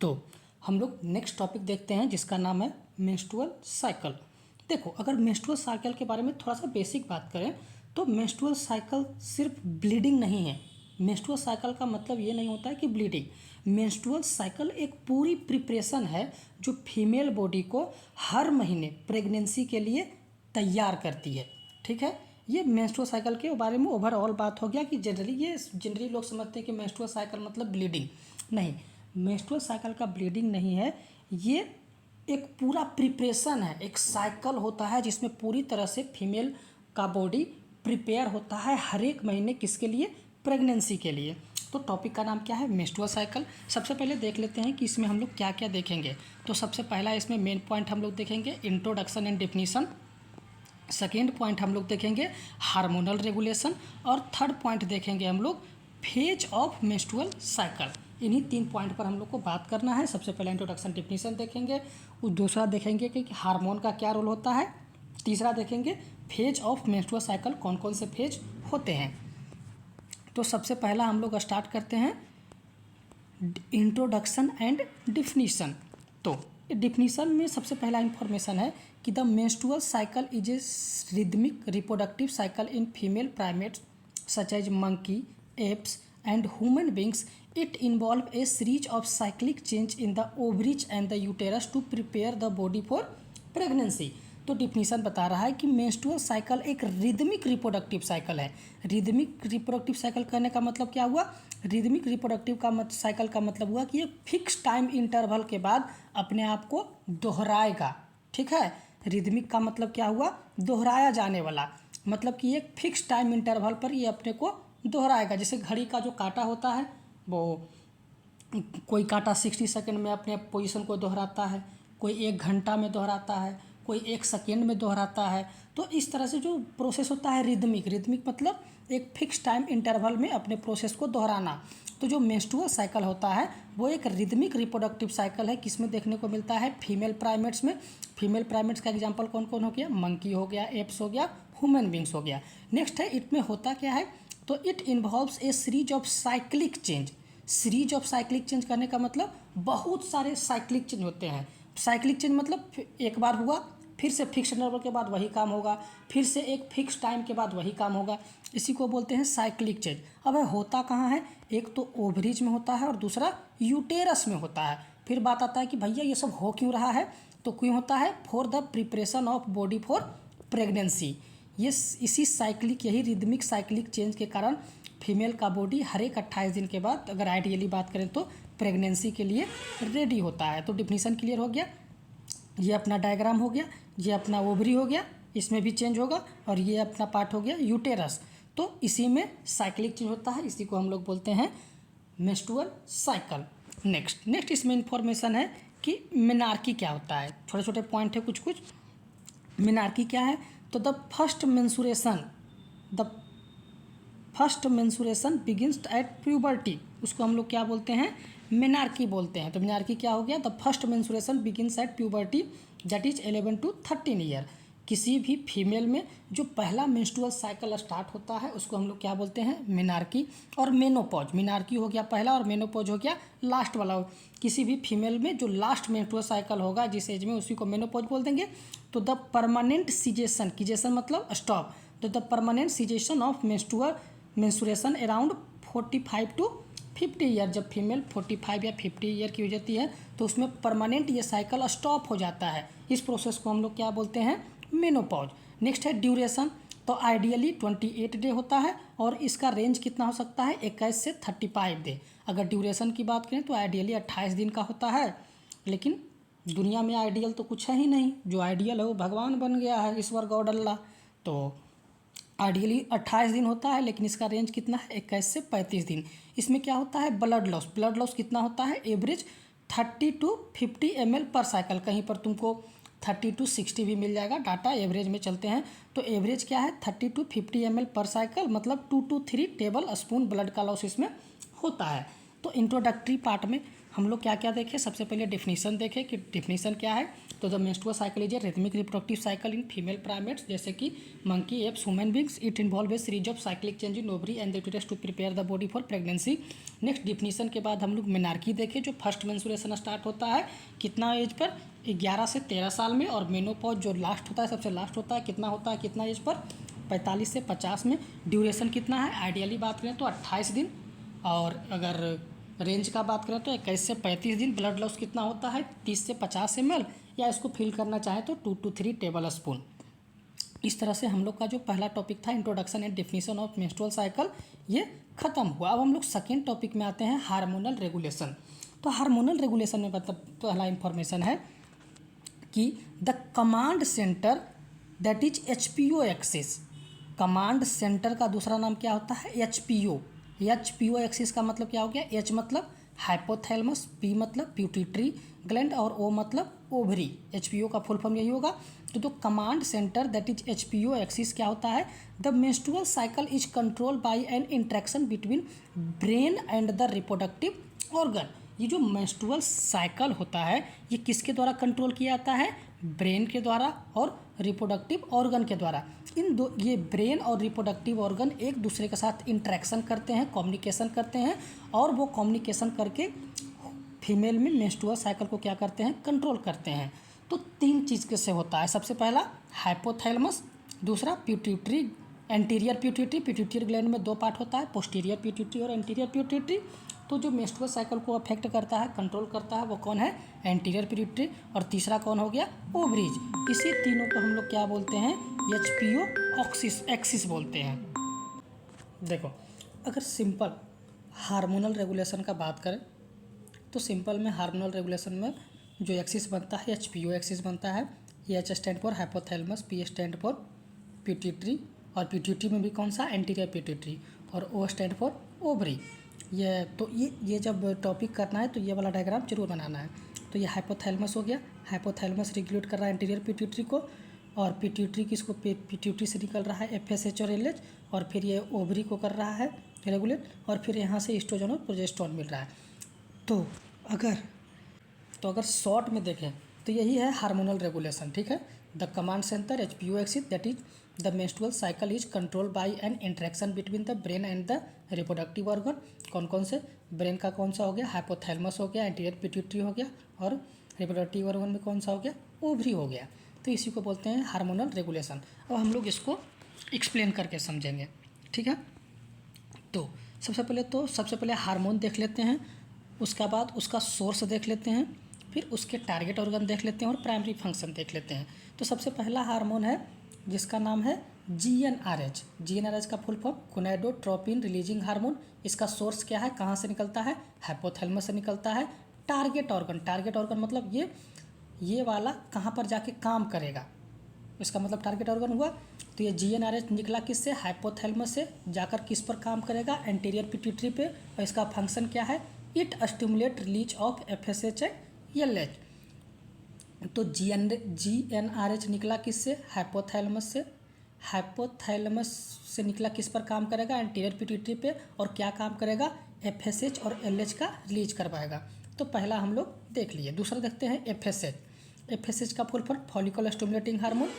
तो हम लोग नेक्स्ट टॉपिक देखते हैं जिसका नाम है मेंस्ट्रुअल साइकिल। देखो, अगर मेंस्ट्रुअल साइकिल के बारे में थोड़ा सा बेसिक बात करें तो मेंस्ट्रुअल साइकिल सिर्फ ब्लीडिंग नहीं है। मेंस्ट्रुअल साइकिल का मतलब ये नहीं होता है कि ब्लीडिंग। मेंस्ट्रुअल साइकिल एक पूरी प्रिपरेशन है जो फीमेल बॉडी को हर महीने प्रेगनेंसी के लिए तैयार करती है। ठीक है, ये मेंस्ट्रुअल साइकिल के बारे में ओवरऑल बात हो गया कि जनरली लोग समझते हैं कि मेंस्ट्रुअल साइकिल मतलब ब्लीडिंग। नहीं, मेंस्ट्रुअल साइकिल का ब्लीडिंग नहीं है, ये एक पूरा प्रिपरेशन है, एक साइकिल होता है जिसमें पूरी तरह से फीमेल का बॉडी प्रिपेयर होता है हर एक महीने किसके लिए, प्रेगनेंसी के लिए। तो टॉपिक का नाम क्या है, मेंस्ट्रुअल साइकिल। सबसे पहले देख लेते हैं कि इसमें हम लोग क्या क्या देखेंगे। तो सबसे पहला इसमें मेन पॉइंट हम लोग देखेंगे introduction and definition. Second point हम लोग देखेंगे हार्मोनल रेगुलेशन। और थर्ड पॉइंट देखेंगे हम लोग फेज ऑफ मेंस्ट्रुअल साइकिल। इन्हीं 3 पॉइंट पर हम लोग को बात करना है। सबसे पहले इंट्रोडक्शन डेफिनीशन देखेंगे, दूसरा देखेंगे कि हार्मोन का क्या रोल होता है, तीसरा देखेंगे फेज ऑफ मेंस्ट्रुअल साइकिल, कौन कौन से फेज होते हैं। तो सबसे पहला हम लोग स्टार्ट करते हैं इंट्रोडक्शन एंड डिफिनीशन। तो डिफिनीशन में सबसे पहला इंफॉर्मेशन है कि the menstrual cycle is a rhythmic reproductive cycle in female primates such as monkey, apes and human beings. It involves a series of cyclic change in the ovaries and the uterus to prepare the body for pregnancy. तो definition बता रहा है कि menstrual cycle एक rhythmic reproductive cycle है। Rhythmic reproductive cycle करने का मतलब क्या हुआ, रिदमिक रिप्रोडक्टिव का साइकिल का मतलब हुआ कि ये फिक्स टाइम इंटरवल के बाद अपने आप को दोहराएगा। ठीक है, रिदमिक का मतलब क्या हुआ, दोहराया जाने वाला, मतलब कि एक फिक्स टाइम इंटरवल पर ये अपने को दोहराएगा। जैसे घड़ी का जो कांटा होता है, वो कोई कांटा 60 सेकंड में अपने पोजीशन को दोहराता है, कोई 1 घंटा में दोहराता है, कोई 1 सेकेंड में दोहराता है। तो इस तरह से जो प्रोसेस होता है रिदमिक मतलब एक फिक्स टाइम इंटरवल में अपने प्रोसेस को दोहराना। तो जो मेंस्ट्रुअल साइकिल होता है वो एक रिदमिक रिप्रोडक्टिव साइकिल है। किसमें देखने को मिलता है, फीमेल प्राइमेट्स में। फीमेल प्राइमेट्स का एग्जांपल कौन कौन हो गया, मंकी हो गया, एप्स हो गया, ह्यूमन बींग्स हो गया। नेक्स्ट है इट में होता क्या है, तो it involves A series of cyclic change. Series of cyclic change करने का मतलब बहुत सारे साइक्लिक चेंज होते हैं। साइक्लिक चेंज मतलब एक बार हुआ, फिर से फिक्स इंटरवल के बाद वही काम होगा, फिर से एक फिक्स टाइम के बाद वही काम होगा, इसी को बोलते हैं साइक्लिक चेंज। अब होता कहाँ है, एक तो ओवरीज में होता है और दूसरा यूटेरस में होता है। फिर बात आता है कि भैया ये सब हो क्यों रहा है, तो क्यों होता है, for the preparation of body for pregnancy. ये इसी साइक्लिक, यही रिदमिक साइक्लिक चेंज के कारण फीमेल का बॉडी हर एक 28 दिन के बाद, अगर आइडियली बात करें तो प्रेगनेंसी के लिए रेडी होता है। तो डिफिनीशन क्लियर हो गया, ये अपना डायग्राम हो गया, ये अपना ओवरी हो गया, इसमें भी चेंज होगा, और ये अपना पार्ट हो गया यूटेरस। तो इसी में साइक्लिक चेंज होता है, इसी को हम लोग बोलते हैं मेंस्ट्रुअल साइकिल। नेक्स्ट इसमें इंफॉर्मेशन है कि मेनार्की क्या होता है। छोटे छोटे पॉइंट है कुछ। मेनार्की क्या है, तो the first mensuration begins at puberty, उसको हम लोग क्या बोलते हैं, मेनार्की बोलते हैं। तो मेनार्की क्या हो गया, the first mensuration begins at puberty that is 11 to 13 year. किसी भी फीमेल में जो पहला मेंस्ट्रुअल साइकिल स्टार्ट होता है उसको हम लोग क्या बोलते हैं, मेनार्की। और मेनोपॉज, मेनार्की हो गया पहला और मेनोपॉज हो गया लास्ट वाला। किसी भी फीमेल में जो लास्ट मेंस्ट्रुअल साइकिल होगा जिस एज में, उसी को मेनोपॉज बोल देंगे। तो द परमानेंट सीजेशन, कीजेशन मतलब स्टॉप, तो the permanent cessation of menstruation around 45 to 50 year. जब फीमेल 45 या 50 ईयर की हो जाती है तो उसमें परमानेंट ये साइकिल स्टॉप हो जाता है। इस प्रोसेस को हम लोग क्या बोलते हैं, मेनोपॉज। नेक्स्ट है ड्यूरेशन, तो आइडियली 28 डे होता है और इसका रेंज कितना हो सकता है, 21 से 35 डे। अगर ड्यूरेशन की बात करें तो आइडियली 28 दिन का होता है, लेकिन दुनिया में आइडियल तो कुछ है ही नहीं, जो आइडियल है वो भगवान बन गया है, ईश्वर गॉड अल्लाह। तो आइडियली 28 दिन होता है, लेकिन इसका रेंज कितना है, 21 से 35 दिन। इसमें क्या होता है, ब्लड लॉस कितना होता है, एवरेज 30 to 50 ml पर साइकिल। कहीं पर तुमको 30 to 60 भी मिल जाएगा, डाटा एवरेज में चलते हैं। तो एवरेज क्या है, 30 to 50 ml पर साइकिल, मतलब 2 to 3 टेबल स्पून ब्लड का लॉस इसमें होता है। तो इंट्रोडक्टरी पार्ट में हम लोग क्या क्या देखें, सबसे पहले डेफिनेशन देखें कि डेफिनेशन क्या है। तो the menstrual cycle is a rhythmic reproductive cycle in female primates जैसे कि monkey, apes, human beings. It involve a series of cyclic change in ovary and the uterus to prepare the body for pregnancy. Next definition के बाद हम लोग menarche देखें, जो first menstruation start होता है कितना एज पर, 11 से 13 साल में, और मेनोपॉज जो लास्ट होता है, सबसे लास्ट होता है, कितना होता है, कितना एज पर, 45 से 50 में। ड्यूरेशन कितना है, आइडियली बात करें तो 28 दिन, और अगर रेंज का बात करें तो 21 से 35 दिन। ब्लड लॉस कितना होता है, 30 से 50 ml, या इसको फिल करना चाहें तो 2 to 3 टेबल स्पून। इस तरह से हम लोग का जो पहला टॉपिक था introduction and definition of menstrual cycle, ये खत्म हुआ। अब हम लोग सेकेंड टॉपिक में आते हैं, हार्मोनल रेगुलेशन। तो हार्मोनल रेगुलेशन में मतलब पहला इंफॉर्मेशन है कि the command centre that is HPO axis. Command centre का दूसरा नाम क्या होता है, HPO। HPO एक्सिस का मतलब क्या हो गया, H मतलब हाइपोथैलेमस, P मतलब प्यूटिट्री ग्लैंड, और O मतलब ओवरी। HPO का फुल फॉर्म यही होगा। तो command centre that is HPO axis क्या होता है, the menstrual cycle is control by N interaction between brain and the reproductive organ. ये जो मेंस्ट्रुअल साइकिल होता है ये किसके द्वारा कंट्रोल किया जाता है, ब्रेन के द्वारा और रिप्रोडक्टिव ऑर्गन के द्वारा। इन दो, ये ब्रेन और रिप्रोडक्टिव ऑर्गन एक दूसरे के साथ इंटरेक्शन करते हैं, कम्युनिकेशन करते हैं, और वो कम्युनिकेशन करके फीमेल में मेंस्ट्रुअल साइकिल को क्या करते हैं, कंट्रोल करते हैं। तो 3 चीज़ से होता है, सबसे पहला हाइपोथैलेमस, दूसरा प्यूटिट्री, एंटीरियर प्यूटिट्री। प्यूटिट्री ग्लैंड में 2 पार्ट होता है, पोस्टीरियर प्यूटिट्री और एंटीरियर प्यूटिट्री। तो जो मेंस्ट्रुअल साइकिल को अफेक्ट करता है, कंट्रोल करता है, वो कौन है, एंटीरियर प्यूटिट्री, और तीसरा कौन हो गया, ओवरीज। इसी तीनों को हम लोग क्या बोलते हैं, HPO एक्सिस बोलते हैं। देखो, अगर सिंपल हार्मोनल रेगुलेशन का बात करें तो सिंपल में हार्मोनल रेगुलेशन में जो एक्सिस बनता है HPO एक्सिस बनता है। H stand for hypothalamus, P stand for pituitary, और प्यूटिट्री में भी कौन सा, एंटीरियर प्यूटिट्री, और O स्टैंड फॉर ओवरी। ये जब टॉपिक करना है तो ये वाला डायग्राम जरूर बनाना है। तो ये हाइपोथैलेमस हो गया, हाइपोथैलेमस रेगुलेट कर रहा है एंटीरियर प्यूटिट्री को, और प्यूटिट्री किसको, प्यूटिट्री से निकल रहा है FSH और LH, और फिर ये ओवरी को कर रहा है रेगुलेट, और फिर यहाँ से एस्ट्रोजन और प्रोजेस्टेरोन मिल रहा है। तो अगर शॉर्ट में देखें तो यही है हार्मोनल रेगुलेशन, ठीक है। The command centre HPO axis that is the menstrual cycle is control by N interaction between the brain and the reproductive organ. कौन कौन से, ब्रेन का कौन सा हो गया, हाइपोथैलेमस हो गया, एंटीरियर प्यूटिट्री हो गया, और रिप्रोडक्टिव ऑर्गन में कौन सा हो गया, ओवरी हो गया। तो इसी को बोलते हैं हार्मोनल रेगुलेशन। अब हम लोग इसको एक्सप्लेन करके समझेंगे, ठीक है। तो सबसे पहले हार्मोन देख लेते हैं, उसका बाद उसका सोर्स देख लेते हैं, फिर उसके टारगेट ऑर्गन देख लेते हैं, और प्राइमरी फंक्शन देख लेते हैं। तो सबसे पहला हार्मोन है जिसका नाम है GnRH। GnRH का full form gonadotropin releasing hormone. इसका सोर्स क्या है, कहाँ से निकलता है, हाइपोथैलेमस से निकलता है। टारगेट ऑर्गन मतलब ये वाला कहाँ पर जाके काम करेगा, इसका मतलब टारगेट ऑर्गन हुआ। तो ये GnRH निकला किससे, हाइपोथैलेमस से, जाकर किस पर काम करेगा, एंटीरियर पिट्यूटरी पे, और इसका फंक्शन क्या है, it stimulate release of FSH and LH। तो GnRH निकला किससे, हाइपोथैलेमस से। हाइपोथैलेमस से निकला किस पर काम करेगा, एंटीरियर पिट्यूटरी पे, और क्या काम करेगा, FSH और LH का रिलीज करवाएगा। तो पहला हम लोग देख लिए। दूसरा देखते हैं FSH का full form follicle stimulating hormone.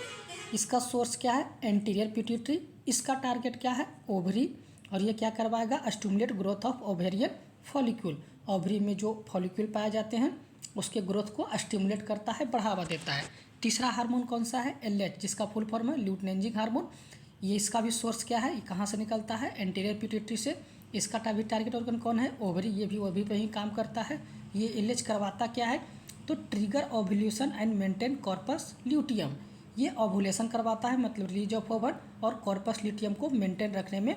इसका सोर्स क्या है, एंटीरियर पिट्यूटरी। इसका टारगेट क्या है, ओवरी, और ये क्या करवाएगा, stimulate growth of ovarian follicle. Ovary में जो फॉलिक्यूल पाए जाते हैं उसके ग्रोथ को स्टिमुलेट करता है, बढ़ावा देता है। तीसरा हार्मोन कौन सा है, LH, जिसका फुल फॉर्म है ल्यूटिनेंजिंग हार्मोन। ये इसका भी सोर्स क्या है, ये कहाँ से निकलता है, एंटीरियर पिट्यूटरी से। इसका भी टारगेट ऑर्गन कौन है, ओवरी, ये भी ओवरी पे ही काम करता है। ये LH करवाता क्या है, तो trigger ovulation and maintain corpus luteum. ये ओव्यूलेशन करवाता है, मतलब रिलीज ऑफ ओवम, और कॉर्पस ल्यूटियम को मेंटेन रखने में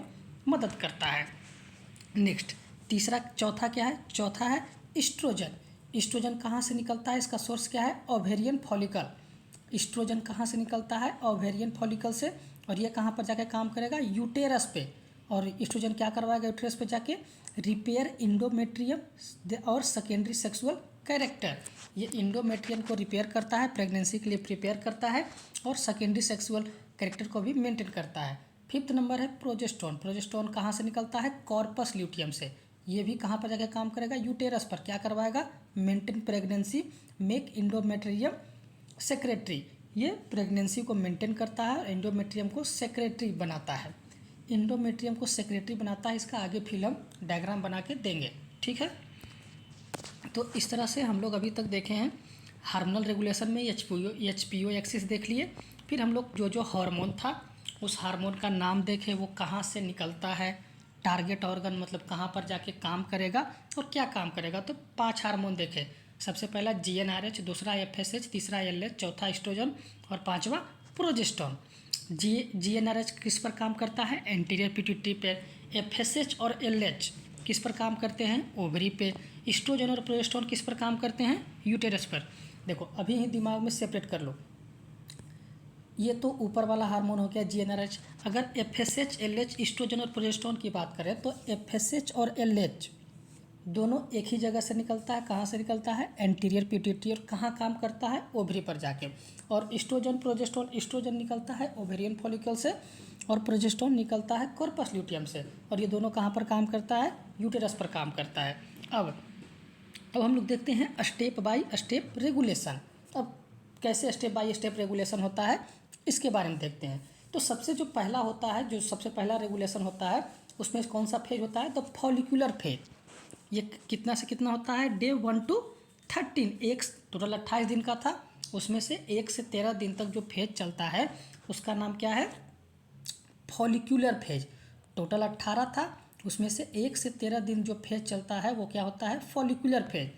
मदद करता है। नेक्स्ट चौथा क्या है, चौथा है इस्ट्रोजन। इस्ट्रोजन कहाँ से निकलता है, इसका सोर्स क्या है, ओवेरियन फॉलिकल। इस्ट्रोजन कहाँ से निकलता है, ओवेरियन फॉलिकल से, और ये कहाँ पर जाके काम करेगा, यूटेरस पे। और इस्ट्रोजन क्या करवाएगा यूटेरस पे जाके, रिपेयर इंडोमेट्रियम और सेकेंडरी सेक्सुअल कैरेक्टर। ये इंडोमेट्रियम को रिपेयर करता है, प्रेगनेंसी के लिए प्रिपेयर करता है, और सेकेंडरी सेक्सुअल कैरेक्टर को भी मेंटेन करता है। 5th नंबर है प्रोजेस्टेरोन। प्रोजेस्टेरोन कहाँ से निकलता है, कॉर्पस ल्यूटियम से। ये भी कहाँ पर जाके काम करेगा, यूटेरस पर। क्या करवाएगा, maintain pregnancy, make endometrium secretary. ये प्रेगनेंसी को मेंटेन करता है, एंडोमेट्रियम को सेक्रेटरी बनाता है। इंडोमेट्रियम को सेक्रेटरी बनाता है, इसका आगे फिर हम डायग्राम बना के देंगे, ठीक है। तो इस तरह से हम लोग अभी तक देखे हैं हार्मोनल रेगुलेशन में एचपीओ एक्सिस देख लिए। फिर हम लोग जो जो हार्मोन था उस हार्मोन का नाम देखे, वो कहाँ से निकलता है, टारगेट ऑर्गन मतलब कहाँ पर जाके काम करेगा और क्या काम करेगा। तो 5 हार्मोन देखे। सबसे पहला जीएनआरएच, दूसरा एफएसएच, तीसरा एलएच, चौथा एस्ट्रोजन और 5वां प्रोजेस्टेरोन। जीएनआरएच किस पर काम करता है, एंटीरियर पिट्यूटरी पे। एफएसएच और एलएच किस पर काम करते हैं, ओवरी पे। एस्ट्रोजन और प्रोजेस्टेरोन किस पर काम करते हैं, यूटेरस पर। देखो अभी ही दिमाग में सेपरेट कर लो, ये तो ऊपर वाला हार्मोन हो गया जीएनआरएच। अगर एफएसएच, एलएच, एस्ट्रोजन और प्रोजेस्टेरोन की बात करें तो एफएसएच और एलएच दोनों एक ही जगह से निकलता है। कहाँ से निकलता है, एंटीरियर पिट्यूटरी। और कहाँ काम करता है, ओवरी पर जाके। और एस्ट्रोजन प्रोजेस्टेरोन, एस्ट्रोजन निकलता है ओवेरियन फॉलिकल से और प्रोजेस्टेरोन निकलता है कॉर्पस ल्यूटियम से। और ये दोनों कहाँ पर काम करता है, यूटेरस पर काम करता है। अब हम लोग देखते हैं स्टेप बाय स्टेप रेगुलेशन। अब कैसे स्टेप बाय स्टेप रेगुलेशन होता है इसके बारे में देखते हैं। तो सबसे जो पहला होता है, जो सबसे पहला रेगुलेशन होता है, उसमें कौन सा फेज होता है, द फॉलिकुलर फेज। ये कितना से कितना होता है, डे 1 to 13, एक टोटल 28 दिन का था, उसमें से 1 से 13 दिन तक जो फेज चलता है उसका नाम क्या है, फॉलिकुलर फेज। टोटल 18 था, उसमें से 1 से 13 दिन जो फेज चलता है वो क्या होता है, फॉलिकुलर फेज।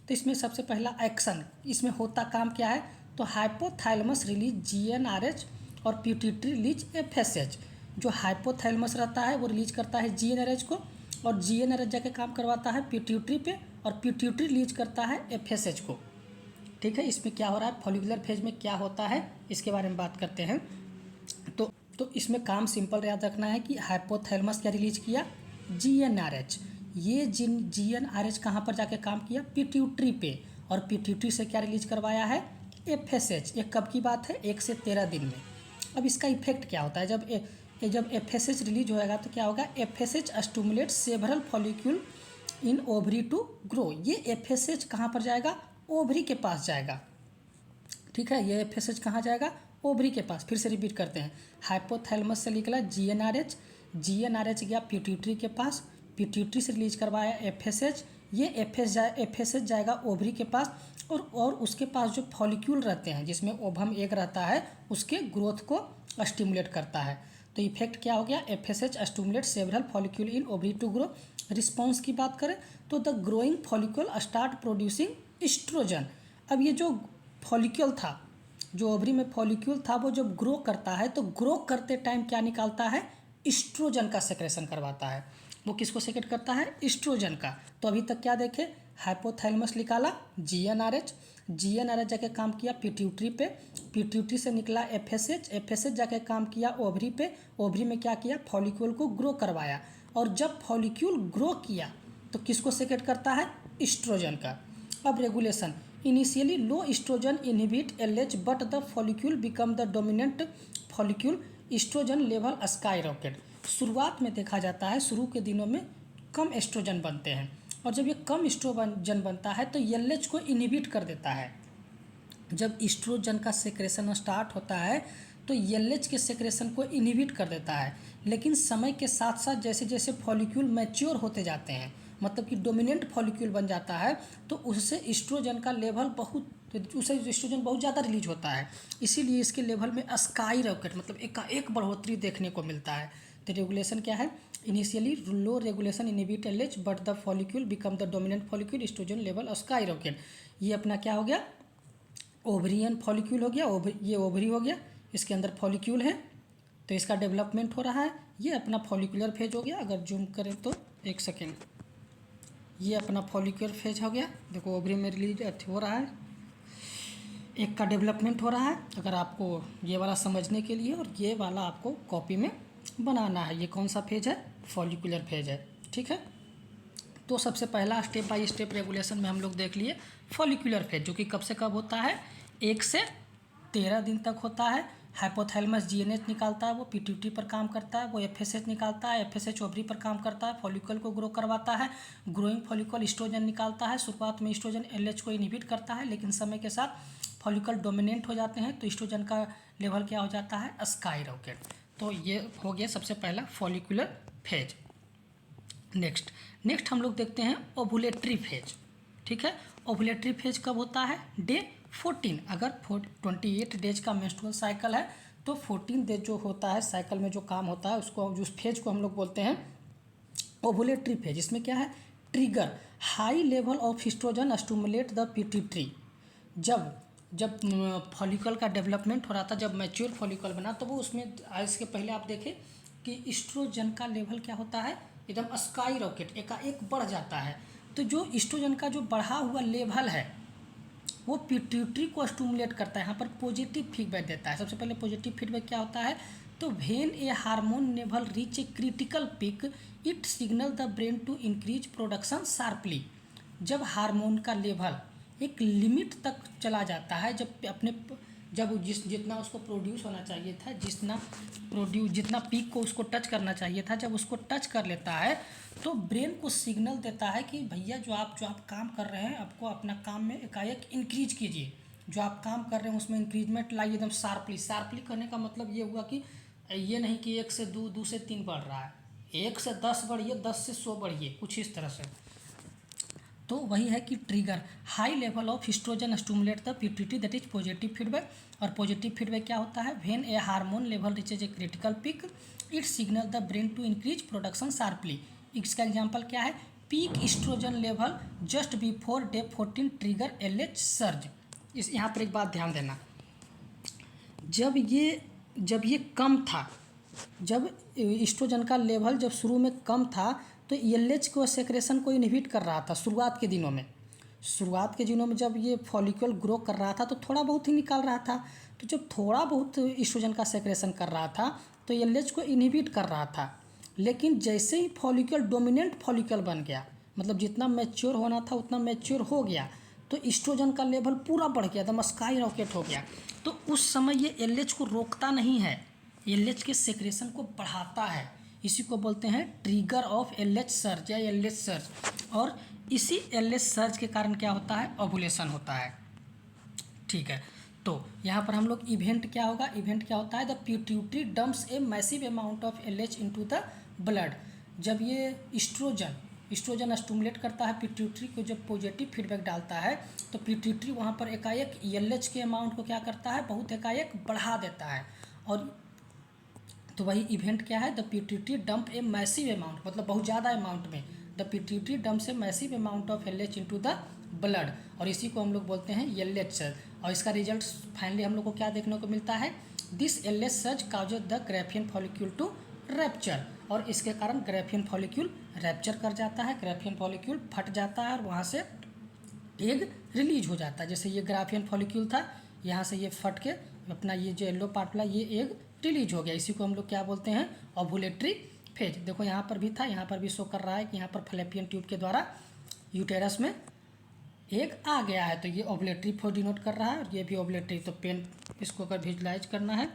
तो इसमें सबसे पहला एक्शन, इसमें होता काम क्या है, तो हाइपोथैलेमस रिलीज जीएनआरएच और पिट्यूटरी रिलीज एफएसएच। जो हाइपोथैलेमस रहता है वो रिलीज करता है जीएनआरएच को, और जीएनआरएच जाके काम करवाता है पिट्यूटरी पे, और पिट्यूटरी रिलीज करता है एफएसएच को, ठीक है। इसमें क्या हो रहा है, फॉलिकुलर फेज में क्या होता है इसके बारे में बात करते हैं। तो इसमें काम सिंपल याद रखना है कि हाइपोथैलेमस क्या रिलीज किया, जीएनआरएच। ये जीएनआरएच कहाँ पर जाके काम किया, पिट्यूटरी पे, और पिट्यूटरी से क्या रिलीज करवाया है, एफएसएच। ये कब की बात है, 1 से 13 दिन में। अब इसका इफेक्ट क्या होता है, जब एफएसएच रिलीज होएगा तो क्या होगा, FSH stimulate several follicle in ovary to grow. ये एफएसएच कहाँ पर जाएगा, ओवरी के पास जाएगा, ठीक है। ये एफएसएच कहाँ जाएगा, ओवरी के पास। फिर से रिपीट करते हैं, हाइपोथैलेमस से निकला जीएनआरएच, जीएनआरएच गया पिट्यूटरी के पास, पिट्यूटरी से रिलीज करवाया एफएसएच, ये एफएसएच जाएगा ओवरी के पास, और उसके पास जो फॉलिक्यूल रहते हैं जिसमें ओवम एग रहता है उसके ग्रोथ को स्टिमुलेट करता है। तो इफेक्ट क्या हो गया, FSH stimulate several follicle in ovary to grow. Response की बात करें तो the growing follicle start producing estrogen. अब ये जो फॉलिक्यूल था, जो ओवरी में फॉलिक्यूल था, वो जब ग्रो करता है तो ग्रो करते टाइम क्या निकालता है, एस्ट्रोजन का सेक्रेशन करवाता है। वो किसको सेक्रेट करता है, एस्ट्रोजन का। तो अभी तक क्या देखे, हाइपोथैलेमस निकाला जीएनआरएच, जीएनआरएच जाके काम किया पिट्यूटरी पे, पिट्यूटरी से निकला एफएसएच, एफएसएच जाके काम किया ओवरी पे, ओवरी में क्या किया, फॉलिक्यूल को ग्रो करवाया। और जब फॉलिक्यूल ग्रो किया तो किसको सेक्रेट करता है, एस्ट्रोजन का। अब regulation, initially low estrogen inhibit LH but the follicle become the dominant follicle, estrogen level skyrocket. शुरुआत में देखा जाता है, शुरू के दिनों में कम एस्ट्रोजन बनते हैं, और जब ये कम एस्ट्रोजन बनता है तो एलएच को इनहिबिट कर देता है। जब एस्ट्रोजन का सेक्रेशन स्टार्ट होता है तो एलएच के सेक्रेशन को इनहिबिट कर देता है। लेकिन समय के साथ साथ जैसे जैसे फॉलिक्यूल मैच्योर होते जाते हैं, मतलब कि डोमिनेंट फॉलिक्यूल बन जाता है, तो उससे एस्ट्रोजन का लेवल उससे एस्ट्रोजन बहुत ज़्यादा रिलीज होता है। इसीलिए इसके लेवल में स्काई रॉकेट मतलब एकाएक बढ़ोतरी देखने को मिलता है। तो रेगुलेशन क्या है, initially low regulation inhibit LH but the follicle become the dominant follicle, estrogen level skyrocket. ये अपना क्या हो गया, ओवरियन फॉलिक्यूल हो गया, ये ओवरी हो गया, इसके अंदर फॉलिक्यूल है तो इसका डेवलपमेंट हो रहा है। ये अपना फॉलिकुलर फेज हो गया, अगर जूम करें तो एक सेकेंड, ये अपना फॉलिकुलर फेज हो गया। देखो ओवरी में रिलीज हो रहा है, एक का डेवलपमेंट हो रहा है। अगर आपको ये वाला समझने के लिए और ये वाला आपको कॉपी में बनाना है, ये कौन सा फेज है, फॉलिकुलर फेज है, ठीक है। तो सबसे पहला स्टेप बाय स्टेप रेगुलेशन में हम लोग देख लिए फॉलिकुलर फेज, जो कि कब से कब होता है, 1 से 13 दिन तक होता है। हाइपोथैलेमस जीएनएच निकालता है, वो पीट्यूटरी पर काम करता है, वो एफएसएच निकालता है, एफएसएच ओवरी पर काम करता है, फॉलिकल को ग्रो करवाता है, ग्रोइंग फॉलिकल एस्ट्रोजन निकालता है। शुरुआत में एस्ट्रोजन एलएच को इनहिबिट करता है, लेकिन समय के साथ फॉलिकल डोमिनेंट हो जाते हैं तो एस्ट्रोजन का लेवल क्या हो जाता है, स्काई रॉकेट। तो ये हो गया सबसे पहला फॉलिकुलर फेज। नेक्स्ट हम लोग देखते हैं ओवुलेटरी फेज। ठीक है, ओवुलेटरी फेज कब होता है, डे 14। अगर 28 डेज का मेंस्ट्रुअल साइकिल है तो 14 डेज जो होता है साइकिल में जो काम होता है उसको, उस फेज को हम लोग बोलते हैं ओवुलेटरी फेज। इसमें क्या है, trigger high level of estrogen stimulate the pituitary. जब फॉलिकल का डेवलपमेंट हो रहा था, जब मैच्योर फॉलिकल बना तो वो उसमें, इसके पहले आप देखें कि एस्ट्रोजन का लेवल क्या होता है, एकदम स्काई रॉकेट एकाएक बढ़ जाता है। तो जो एस्ट्रोजन का जो बढ़ा हुआ लेवल है वो पिट्यूटरी को स्टिमुलेट करता है, यहाँ पर पॉजिटिव फीडबैक देता है। सबसे पहले पॉजिटिव फीडबैक क्या होता है, तो when a hormone level reach a critical peak it signal the brain to increase production sharply. जब हार्मोन का लेवल एक लिमिट तक चला जाता है, जब जितना उसको प्रोड्यूस होना चाहिए था, जितना पीक को उसको टच करना चाहिए था, जब उसको टच कर लेता है तो ब्रेन को सिग्नल देता है कि भैया जो आप काम कर रहे हैं, आपको अपना काम में एकाएक इंक्रीज कीजिए, जो आप काम कर रहे हैं उसमें इंक्रीजमेंट लाइए एकदम शार्पली करने का मतलब ये हुआ कि ये नहीं कि 1 से 2, 2 से 3 बढ़ रहा है, 1 से 10 बढ़िए, 10 से 100 बढ़िए, कुछ इस तरह से। तो वही है कि trigger high level of estrogen stimulate the pituitary, that is positive feedback. और पॉजिटिव फीडबैक क्या होता है, when a hormone level reaches a critical peak it signal the brain to increase production sharply. इसका एग्जांपल क्या है, peak estrogen level just before day 14 trigger LH surge. इस यहाँ पर एक बात ध्यान देना, जब ये कम था, जब एस्ट्रोजन का लेवल जब शुरू में कम था तो एलएच को सेक्रेशन को इनहिबिट कर रहा था शुरुआत के दिनों में जब ये फॉलिकल ग्रो कर रहा था तो थोड़ा बहुत ही निकाल रहा था। तो जब थोड़ा बहुत एस्ट्रोजन का सेक्रेशन कर रहा था तो एलएच को इनहिबिट कर रहा था, लेकिन जैसे ही फॉलिकल डोमिनेंट फॉलिकल बन गया, मतलब जितना मैच्योर होना था उतना मैच्योर हो गया, तो एस्ट्रोजन का लेवल पूरा बढ़ गया, एकदम स्काई रॉकेट हो गया। तो उस समय ये एलएच को रोकता नहीं है, एलएच के सेक्रेशन को बढ़ाता है। इसी को बोलते हैं ट्रिगर ऑफ एलएच सर्ज या एलएच सर्ज। और इसी एलएच सर्ज के कारण क्या होता है, ओवुलेशन होता है। ठीक है, तो यहाँ पर हम लोग इवेंट क्या होगा, इवेंट क्या होता है, the pituitary dumps a massive amount of LH into the blood. जब ये एस्ट्रोजन स्टिमुलेट करता है पिट्यूटरी को, जब पॉजिटिव फीडबैक डालता है तो पिट्यूटरी वहाँ पर एकाएक एलएच के अमाउंट को क्या करता है, बहुत एकाएक बढ़ा देता है। और तो वही इवेंट क्या है, the pituitary dump a massive amount, मतलब बहुत ज़्यादा अमाउंट में, the pituitary dumps a massive amount of LH into the blood, और इसी को हम लोग बोलते हैं एलएच सर्ज। और इसका रिजल्ट फाइनली हम लोग को क्या देखने को मिलता है, this LH surge causes the Graafian follicle to rupture, और इसके कारण ग्राफियन फॉलिक्यूल रैप्चर कर जाता है, ग्राफियन फॉलिक्यूल फट जाता है और वहाँ से एग रिलीज हो जाता है। जैसे ये ग्राफियन फॉलिक्यूल था, यहाँ से ये फट के अपना ये जो येलो पार्ट वाला ये एग रिलीज हो गया। इसी को हम लोग क्या बोलते हैं, ओवुलेटरी फेज। देखो यहाँ पर भी था, यहाँ पर भी शो कर रहा है कि यहाँ पर फैलोपियन ट्यूब के द्वारा यूटेरस में एग आ गया है, तो ये ओवुलेटरी फेज डिनोट कर रहा है, और ये भी ओवुलेटरी। तो पेन इसको अगर विजुलाइज करना है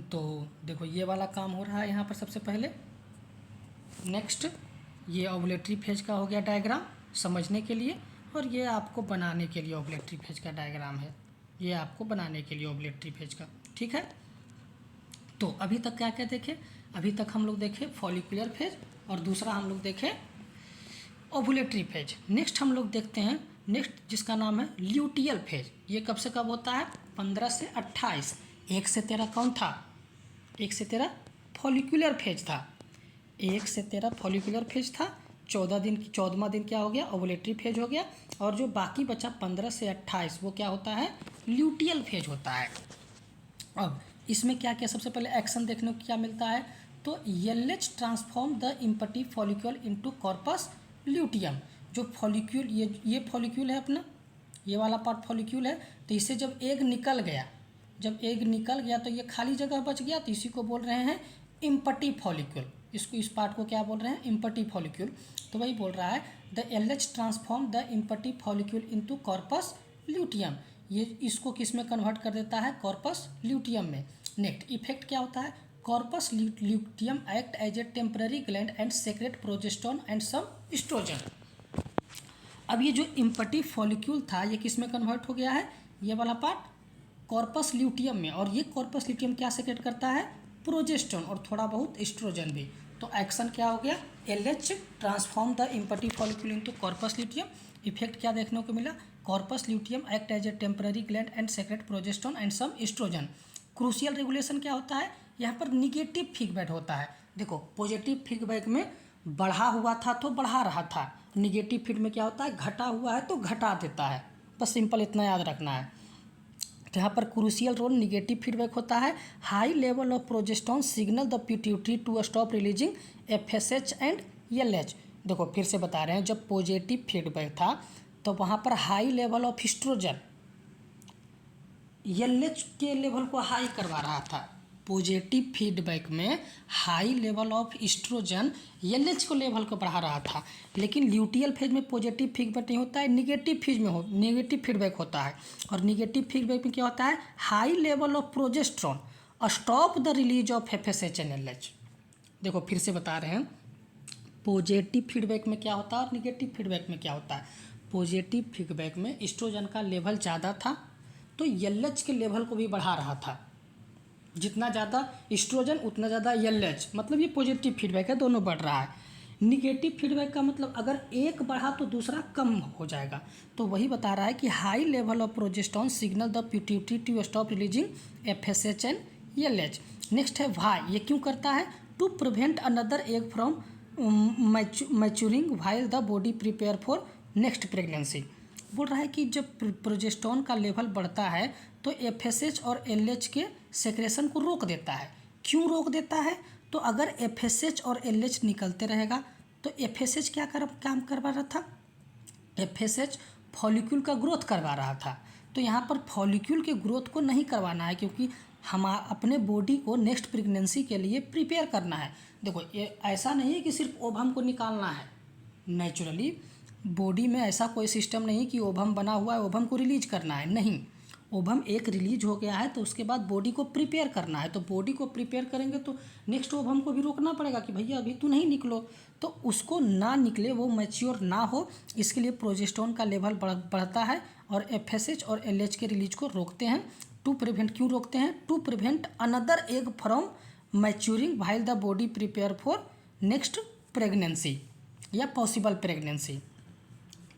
तो देखो ये वाला काम हो रहा है यहाँ पर सबसे पहले। नेक्स्ट ये ओवुलेटरी फेज का हो गया डायग्राम समझने के लिए, और ये आपको बनाने के लिए ओवुलेटरी फेज का डायग्राम है, ये आपको बनाने के लिए ओवुलेटरी फेज का। ठीक है, तो अभी तक क्या क्या देखे, अभी तक हम लोग देखे फॉलिकुलर फेज, और दूसरा हम लोग देखे ओवुलेटरी फेज। नेक्स्ट हम लोग देखते हैं नेक्स्ट जिसका नाम है ल्यूटियल फेज। ये कब से कब होता है, 15 से 28। 1 से 13 कौन था, 1 से 13 फॉलिकुलर फेज था, 1 से 13 फॉलिकुलर फेज था। 14वां दिन क्या हो गया, ओवुलेटरी फेज हो गया, और जो बाकी बचा 15 से 28 वो क्या होता है, ल्यूटियल फेज होता है। अब इसमें क्या क्या सबसे पहले एक्शन देखने को क्या मिलता है, तो LH transform the empty follicle into corpus luteum. जो फॉलिक्यूल ये फॉलिक्यूल है अपना, ये वाला पार्ट फॉलिक्यूल है, तो इससे जब एग निकल गया तो ये खाली जगह बच गया, तो इसी को बोल रहे हैं इम्पटी फॉलिक्यूल। इस पार्ट को क्या बोल रहे हैं, इम्पटी फॉलिक्यूल। तो वही बोल रहा है the LH transform the empty follicle into corpus luteum. ये इसको किस में कन्वर्ट कर देता है, कॉर्पस ल्यूटियम में। नेक्स्ट इफेक्ट क्या होता है, corpus luteum act as a temporary gland and secrete progesterone and some estrogen. अब ये जो इम्पटी फॉलिक्यूल था ये किस में कन्वर्ट हो गया है, ये वाला पार्ट कॉर्पस ल्यूटियम में, और ये कॉर्पस ल्यूटियम क्या सेक्रेट करता है, प्रोजेस्टेरोन और थोड़ा बहुत एस्ट्रोजन भी। तो एक्शन क्या हो गया, LH transform the empty follicle into corpus luteum. Effect क्या देखने को मिला, corpus luteum act as a temporary gland and secrete progesterone and some estrogen. Crucial regulation क्या होता है, यहाँ पर निगेटिव फीडबैक होता है। देखो पॉजिटिव फीडबैक में बढ़ा हुआ था तो बढ़ा रहा था, निगेटिव फीड में क्या होता है, घटा हुआ है तो घटा देता है। बस सिंपल इतना याद रखना है। तो यहाँ पर क्रूशियल रोल निगेटिव फीडबैक होता है। High level of progesterone signal the pituitary to stop releasing FSH and LH। देखो फिर से बता रहे हैं, जब पॉजिटिव फीडबैक था तो वहाँ पर high level of oestrogen LH के लेवल को हाई करवा रहा था। पॉजिटिव फीडबैक में high level of oestrogen LH को लेवल को बढ़ा रहा था, लेकिन ल्यूटियल फेज में पॉजिटिव फीडबैक नहीं होता है, निगेटिव फेज में नेगेटिव फीडबैक होता है। और निगेटिव फीडबैक में क्या होता है, high level of progesterone stop the release of FSH and LH। देखो फिर से बता रहे हैं, पॉजिटिव फीडबैक में क्या होता है और निगेटिव फीडबैक में क्या होता है। पॉजिटिव फीडबैक में एस्ट्रोजन का लेवल ज़्यादा था तो LH के लेवल को भी बढ़ा रहा था, जितना ज़्यादा एस्ट्रोजन उतना ज़्यादा LH, मतलब ये पॉजिटिव फीडबैक है, दोनों बढ़ रहा है। निगेटिव फीडबैक का मतलब अगर एक बढ़ा तो दूसरा कम हो जाएगा। तो वही बता रहा है कि high level of progesterone signal the pituitary to stop releasing FSH and LH। Next है वाई, ये क्यों करता है, to prevent another egg from maturing while the body prepare for next pregnancy. बोल रहा है कि जब प्रोजेस्टेरोन का लेवल बढ़ता है तो FSH और LH के सेक्रेशन को रोक देता है। क्यों रोक देता है, तो अगर FSH और LH निकलते रहेगा तो FSH क्या काम करवा रहा था, FSH फॉलिक्यूल का ग्रोथ करवा रहा था। तो यहाँ पर फॉलिक्यूल के ग्रोथ को नहीं करवाना है, क्योंकि हम अपने बॉडी को नेक्स्ट प्रेगनेंसी के लिए प्रिपेयर करना है। देखो ये ऐसा नहीं है कि सिर्फ ओवम को निकालना है, नेचुरली बॉडी में ऐसा कोई सिस्टम नहीं कि ओवम बना हुआ है ओवम को रिलीज करना है, नहीं। ओवम एक रिलीज हो गया है तो उसके बाद बॉडी को प्रिपेयर करना है, तो बॉडी को प्रिपेयर करेंगे तो नेक्स्ट ओवम को भी रोकना पड़ेगा कि भैया अभी तू नहीं निकलो, तो उसको ना निकले, वो मैच्योर ना हो, इसके लिए प्रोजेस्टेरोन का लेवल बढ़ता है और FSH और LH के रिलीज को रोकते हैं। टू प्रिवेंट, क्यों रोकते हैं, to prevent another egg from maturing while the body prepare for next pregnancy या पॉसिबल प्रेगनेंसी।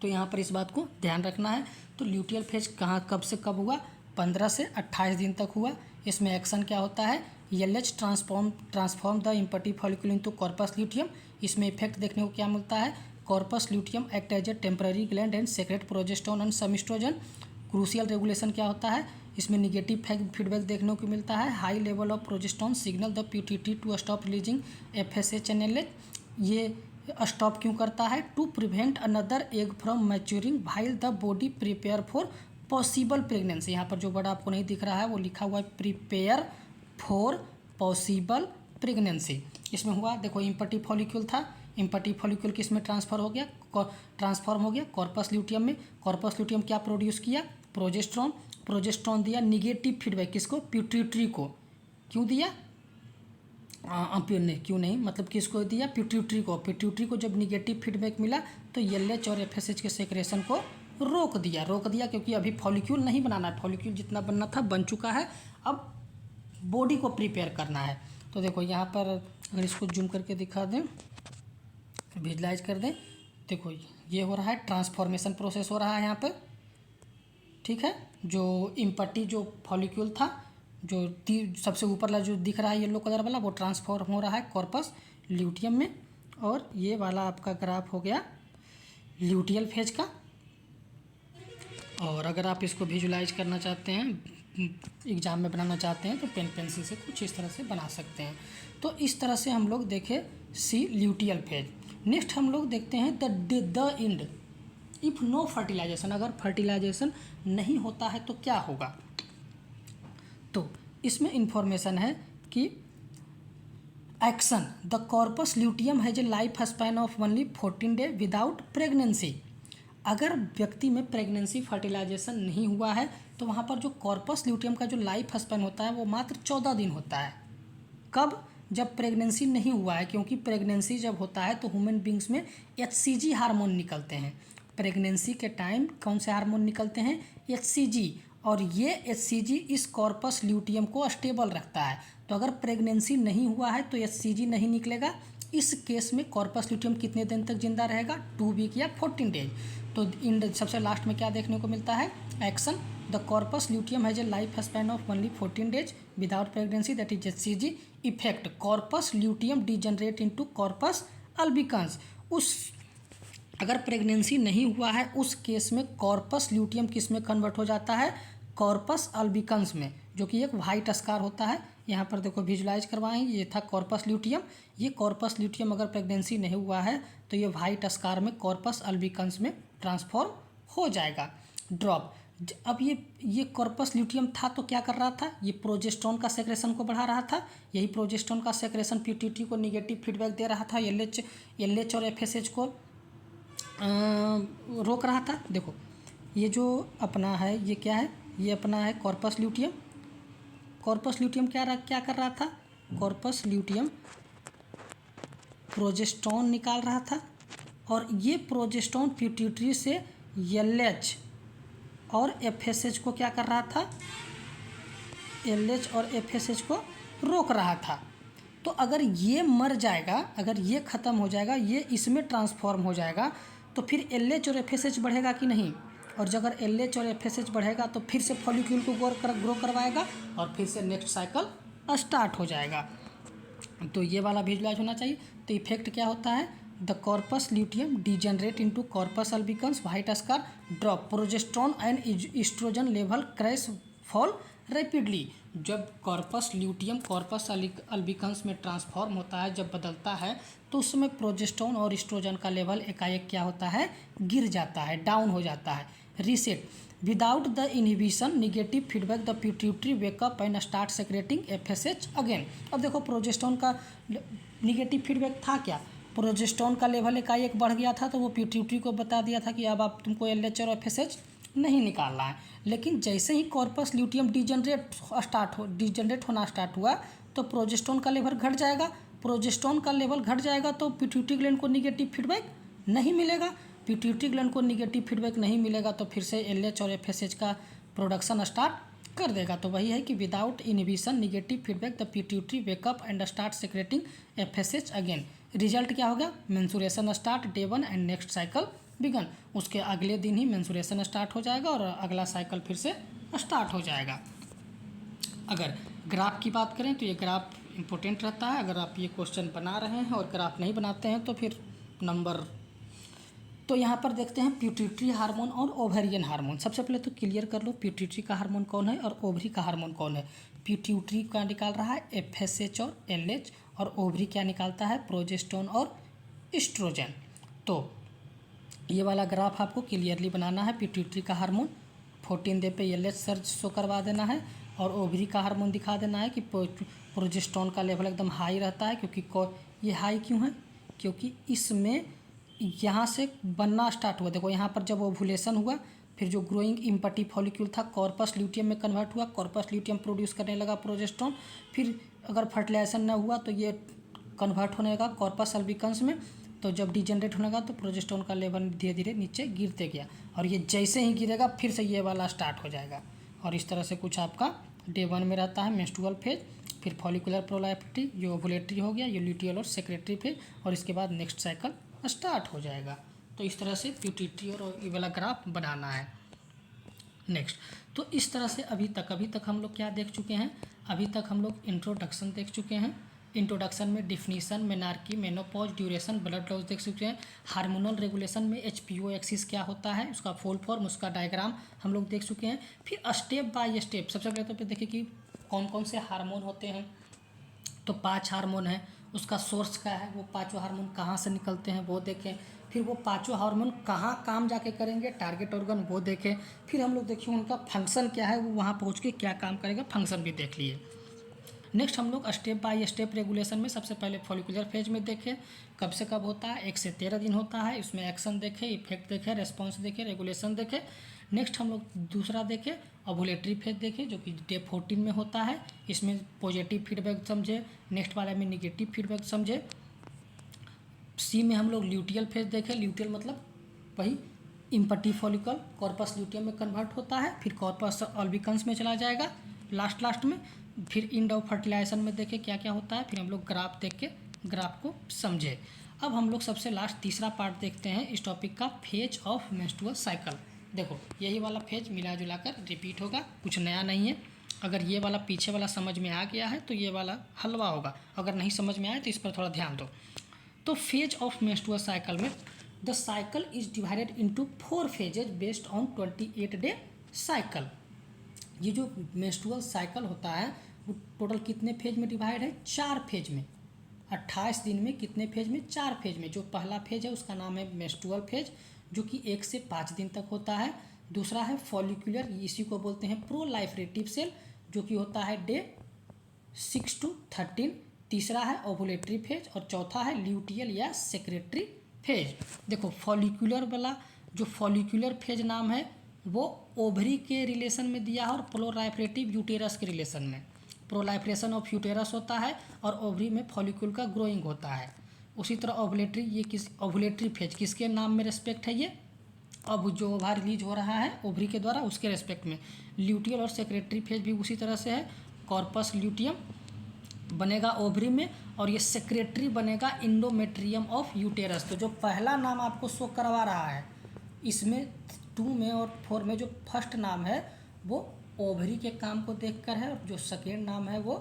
तो यहाँ पर इस बात को ध्यान रखना है। तो ल्यूटियल फेज कहाँ कब से कब हुआ, 15 से 28 दिन तक हुआ। इसमें एक्शन क्या होता है, LH transform the empty follicle into corpus luteum. इसमें इफेक्ट देखने को क्या मिलता है, corpus luteum act as a temporary gland and secrete progesterone and some estrogen. Crucial regulation क्या होता है, इसमें निगेटिव फीडबैक देखने को मिलता है। High level of progesterone signal the pituitary to stop releasing FSH and LH। ये स्टॉप क्यों करता है, to prevent another egg from maturing while the body prepare for possible pregnancy. यहाँ पर जो वर्ड आपको नहीं दिख रहा है वो लिखा हुआ है प्रिपेयर फॉर पॉसिबल प्रेगनेंसी। इसमें हुआ, देखो इम्पटी फॉलिक्यूल था, इम्पटी फॉलिक्यूल किस में ट्रांसफॉर्म हो गया कॉर्पस ल्यूटियम में। कॉर्पस ल्यूटियम क्या प्रोड्यूस किया, प्रोजेस्टेरोन दिया निगेटिव फीडबैक किसको, पिट्यूटरी को। क्यों दिया, क्यों नहीं, मतलब किसको दिया, पिट्यूटरी को। पिट्यूटरी को जब निगेटिव फीडबैक मिला तो LH और FSH के सेक्रेशन को रोक दिया क्योंकि अभी फॉलिक्यूल नहीं बनाना है, फॉलिक्यूल जितना बनना था बन चुका है, अब बॉडी को प्रिपेयर करना है। तो देखो यहाँ पर अगर इसको जूम करके दिखा दें, विजुलाइज कर दें, देखो ये हो रहा है, ट्रांसफॉर्मेशन प्रोसेस हो रहा है यहाँ पर, ठीक है। जो इम्पटी जो फॉलिक्यूल था, जो सबसे ऊपर वाला जो दिख रहा है येलो कलर वाला, वो ट्रांसफॉर्म हो रहा है कॉर्पस ल्यूटियम में। और ये वाला आपका ग्राफ हो गया ल्यूटियल फेज का। और अगर आप इसको विजुलाइज करना चाहते हैं, एग्जाम में बनाना चाहते हैं, तो पेन पेंसिल से कुछ इस तरह से बना सकते हैं। तो इस तरह से हम लोग देखे सी ल्यूटियल फेज। नेक्स्ट हम लोग देखते हैं the end if no fertilization. अगर फर्टिलाइजेशन नहीं होता है तो क्या होगा, तो इसमें इंफॉर्मेशन है कि action, the corpus luteum has a life span of only 14 day without pregnancy. अगर व्यक्ति में प्रेगनेंसी फर्टिलाइजेशन नहीं हुआ है तो वहाँ पर जो कॉर्पस ल्यूटियम का जो लाइफ स्पैन होता है वो मात्र 14 दिन होता है। कब? जब प्रेगनेंसी नहीं हुआ है, क्योंकि प्रेगनेंसी जब होता है तो ह्यूमन बींग्स में HCG हार्मोन निकलते हैं। प्रेगनेंसी के टाइम कौन से हार्मोन निकलते हैं? HCG। और ये HCG इस कॉर्पस ल्यूटियम को स्टेबल रखता है। तो अगर प्रेगनेंसी नहीं हुआ है तो HCG नहीं निकलेगा। इस केस में कॉर्पस ल्यूटियम कितने दिन तक जिंदा रहेगा? 2 वीक या 14 डेज। तो इन सबसे लास्ट में क्या देखने को मिलता है? Action. The corpus luteum has a life span of only 14 days without pregnancy, that is HCG effect. Corpus luteum degenerate into corpus albicans. उस अगर प्रेगनेंसी नहीं हुआ है उस केस में कॉर्पस ल्यूटियम किस में कन्वर्ट हो जाता है? कॉर्पस अल्बिकन्स में, जो कि एक वाइट स्कार होता है। यहाँ पर देखो विजुलाइज करवाएंगे, ये था कॉर्पस ल्यूटियम। ये कॉर्पस ल्यूटियम अगर प्रेगनेंसी नहीं हुआ है तो ये वाइट स्कार में कॉर्पस अल्बिकन्स में ट्रांसफॉर्म हो जाएगा। ड्रॉप। अब ये कॉर्पस ल्यूटियम था तो क्या कर रहा था? ये प्रोजेस्टेरोन का सेक्रेशन को बढ़ा रहा था। यही प्रोजेस्टेरोन का सेक्रेशन पीट्यूटरी को निगेटिव फीडबैक दे रहा था। एलएच और एफएसएच को रोक रहा था। देखो ये जो अपना है ये क्या है? ये अपना है कॉर्पस ल्यूटियम। कॉर्पस ल्यूटियम क्या कर रहा था? कॉर्पस ल्यूटियम प्रोजेस्टेरोन निकाल रहा था और ये प्रोजेस्टेरोन पिट्यूटरी से एलएच और एफएसएच को क्या कर रहा था? एलएच और एफएसएच को रोक रहा था। तो अगर ये मर जाएगा, अगर ये ख़त्म हो जाएगा, ये इसमें ट्रांसफॉर्म हो जाएगा, तो फिर एलएच और एफएसएच बढ़ेगा कि नहीं? और जब अगर एलएच और एफएसएच बढ़ेगा तो फिर से फॉलिक्यूल को ग्रो करवाएगा और फिर से नेक्स्ट साइकिल स्टार्ट हो जाएगा। तो ये वाला विजुलाइज होना चाहिए। तो इफेक्ट क्या होता है? The corpus luteum degenerate into corpus albicans, white scar, drop, progesterone and estrogen level crash, fall rapidly. जब कॉर्पस ल्यूटियम कॉर्पस अल्बिकन्स में ट्रांसफॉर्म होता है, जब बदलता है, तो उस समय प्रोजेस्टेरोन और एस्ट्रोजन का लेवल एकाएक क्या होता है? गिर जाता है, डाउन हो जाता है। Reset. Without the inhibition negative feedback the pituitary wake up and start secreting FSH again. अब देखो प्रोजेस्टेरोन का निगेटिव फीडबैक था क्या? प्रोजेस्टेरोन का लेवल एकाएक बढ़ गया था तो वो पिट्यूटरी को बता दिया था कि अब आप तुमको एलएच और एफएसएच नहीं निकालना है। लेकिन जैसे ही कॉर्पस ल्यूटियम डिजनरेट होना स्टार्ट हुआ तो प्रोजेस्टेरोन का लेवल घट जाएगा। प्रोजेस्टेरोन का लेवल घट जाएगा तो पिट्यूटरी ग्लैंड को निगेटिव फीडबैक नहीं मिलेगा। पिट्यूटरी ग्लैंड को निगेटिव फीडबैक नहीं मिलेगा तो फिर से एलएच और एफएसएच का प्रोडक्शन स्टार्ट कर देगा। तो वही है कि without inhibition negative feedback the pituitary wake up and start secreting FSH again. Result क्या होगा? Menstruation start day 1 and next cycle begin. उसके अगले दिन ही मेंसुरेशन स्टार्ट हो जाएगा और अगला साइकिल फिर से स्टार्ट हो जाएगा। अगर ग्राफ की बात करें तो ये ग्राफ इम्पोर्टेंट रहता है। अगर आप ये क्वेश्चन बना रहे हैं और ग्राफ नहीं बनाते हैं तो फिर नंबर। तो यहाँ पर देखते हैं पिट्यूटरी हार्मोन और ओवेरियन हार्मोन। सबसे पहले तो क्लियर कर लो पिट्यूटरी का हार्मोन कौन है और ओवरी का हार्मोन कौन है। पिट्यूटरी का निकाल रहा है एफएसएच और एलएच, और ओवरी क्या निकालता है? प्रोजेस्टेरोन और एस्ट्रोजन। तो ये वाला ग्राफ आपको क्लियरली बनाना है। पिट्यूटरी का हार्मोन 14 डे पे एलएच सर्च शो करवा देना है और ओवरी का हार्मोन दिखा देना है कि प्रोजेस्टेरोन का लेवल एकदम हाई रहता है। क्योंकि ये हाई क्यों है? क्योंकि इसमें यहाँ से बनना स्टार्ट हुआ। देखो यहाँ पर जब ओवुलेशन हुआ फिर जो ग्रोइंग इम्पटी फॉलिक्यूल था कॉर्पस ल्यूटियम में कन्वर्ट हुआ, कॉर्पस ल्यूटियम प्रोड्यूस करने लगा प्रोजेस्टेरोन। फिर अगर फर्टिलाइजेशन न हुआ तो ये कन्वर्ट होने लगा कॉर्पस अल्बिकन्स में। तो जब डिजनरेट होने लगा तो प्रोजेस्टेरोन का लेवल धीरे धीरे नीचे गिरते गया और ये जैसे ही गिरेगा फिर से ये वाला स्टार्ट हो जाएगा। और इस तरह से कुछ आपका डे 1 में रहता है मेंस्ट्रुअल फेज, फिर फॉलिकुलर प्रोलैक्टिव, ये ओवुलेटरी हो गया, ये ल्यूटियल और सेक्रेटरी फेज, और इसके बाद नेक्स्ट साइकिल स्टार्ट हो जाएगा। तो इस तरह से पिट्यूटरी और ये वाला ग्राफ बनाना है। नेक्स्ट, तो इस तरह से अभी तक हम लोग क्या देख चुके हैं? अभी तक हम लोग इंट्रोडक्शन देख चुके हैं। इंट्रोडक्शन में definition, menarche, menopause, duration, blood loss देख चुके हैं। हार्मोनल रेगुलेशन में HPO एक्सिस क्या होता है, उसका फुल फॉर्म, उसका डायग्राम हम लोग देख चुके हैं। फिर स्टेप बाय स्टेप सबसे पहले तो देखिए कि कौन कौन से हार्मोन होते हैं। तो 5 हार्मोन है, उसका सोर्स क्या है, वो 5 हार्मोन कहाँ से निकलते हैं वो देखें। फिर वो 5 हार्मोन कहाँ काम जाके करेंगे, टारगेट ऑर्गन वो देखें। फिर हम लोग देखिए उनका फंक्शन क्या है, वो वहाँ पहुँच के क्या काम करेगा, फंक्शन भी देख लिए। नेक्स्ट हम लोग स्टेप बाय स्टेप रेगुलेशन में सबसे पहले फॉलिकुलर फेज में देखें कब से कब होता है, 1 से 13 दिन होता है। इसमें एक्शन देखें, इफेक्ट देखें, रेस्पॉन्स देखें, रेगुलेशन देखें। नेक्स्ट हम लोग दूसरा देखें ओवुलेटरी फेज देखें जो कि डे 14 में होता है। इसमें पॉजिटिव फीडबैक समझे, नेक्स्ट वाले में निगेटिव फीडबैक समझे। सी में हम लोग ल्यूटियल फेज देखें, ल्यूटियल मतलब वही इम्पटी फॉलिकल कॉर्पस ल्यूटियम में कन्वर्ट होता है, फिर कॉर्पस अल्बिकन्स में चला जाएगा लास्ट में। फिर इंड ऑफ फर्टिलाइजेशन में देखें क्या क्या होता है, फिर हम लोग ग्राफ देख के ग्राफ को समझे। अब हम लोग सबसे लास्ट तीसरा पार्ट देखते हैं इस टॉपिक का, फेज ऑफ मेंस्ट्रुअल साइकिल। देखो यही वाला फेज मिला जुला कर रिपीट होगा, कुछ नया नहीं है। अगर ये वाला पीछे वाला समझ में आ गया है तो ये वाला हलवा होगा, अगर नहीं समझ में आए तो इस पर थोड़ा ध्यान दो। तो फेज ऑफ मेंस्ट्रुअल साइकिल में the cycle is divided into 4 phases based on 28 day cycle. ये जो मेंस्ट्रुअल साइकिल होता है वो टोटल कितने फेज में डिवाइड है, 4 फेज में। 28 दिन में कितने फेज में, 4 फेज में। जो पहला फेज है उसका नाम है मेंस्ट्रुअल फेज जो कि 1 से 5 दिन तक होता है। दूसरा है फॉलिकुलर, इसी को बोलते हैं प्रोलाइफरेटिव सेल जो कि होता है डे 6 to 13। तीसरा है ओवुलेटरी फेज और चौथा है ल्यूटियल या सेक्रेटरी फेज। देखो फॉलिकुलर वाला जो फॉलिकुलर फेज नाम है वो ओवरी के रिलेशन में दिया है और प्रोलाइफरेटिव यूटेरस के रिलेशन में। प्रोलाइफरेशन ऑफ यूटेरस होता है और ओवरी में फॉलिक्यूल का ग्रोइंग होता है। उसी तरह ओवुलेटरी, ये किस ओवुलेटरी फेज किसके नाम में रेस्पेक्ट है, ये अब जो ओवा रिलीज हो रहा है ओवरी के द्वारा उसके रेस्पेक्ट में। ल्यूटियल और सेक्रेटरी फेज भी उसी तरह से है, कॉर्पस ल्यूटियम बनेगा ओवरी में और ये सेक्रेटरी बनेगा इंडोमेट्रियम ऑफ यूटेरस। तो जो पहला नाम आपको शो करवा रहा है इसमें 2 में और 4 में जो फर्स्ट नाम है वो ओवरी के काम को देखकर है और जो सेकेंड नाम है वो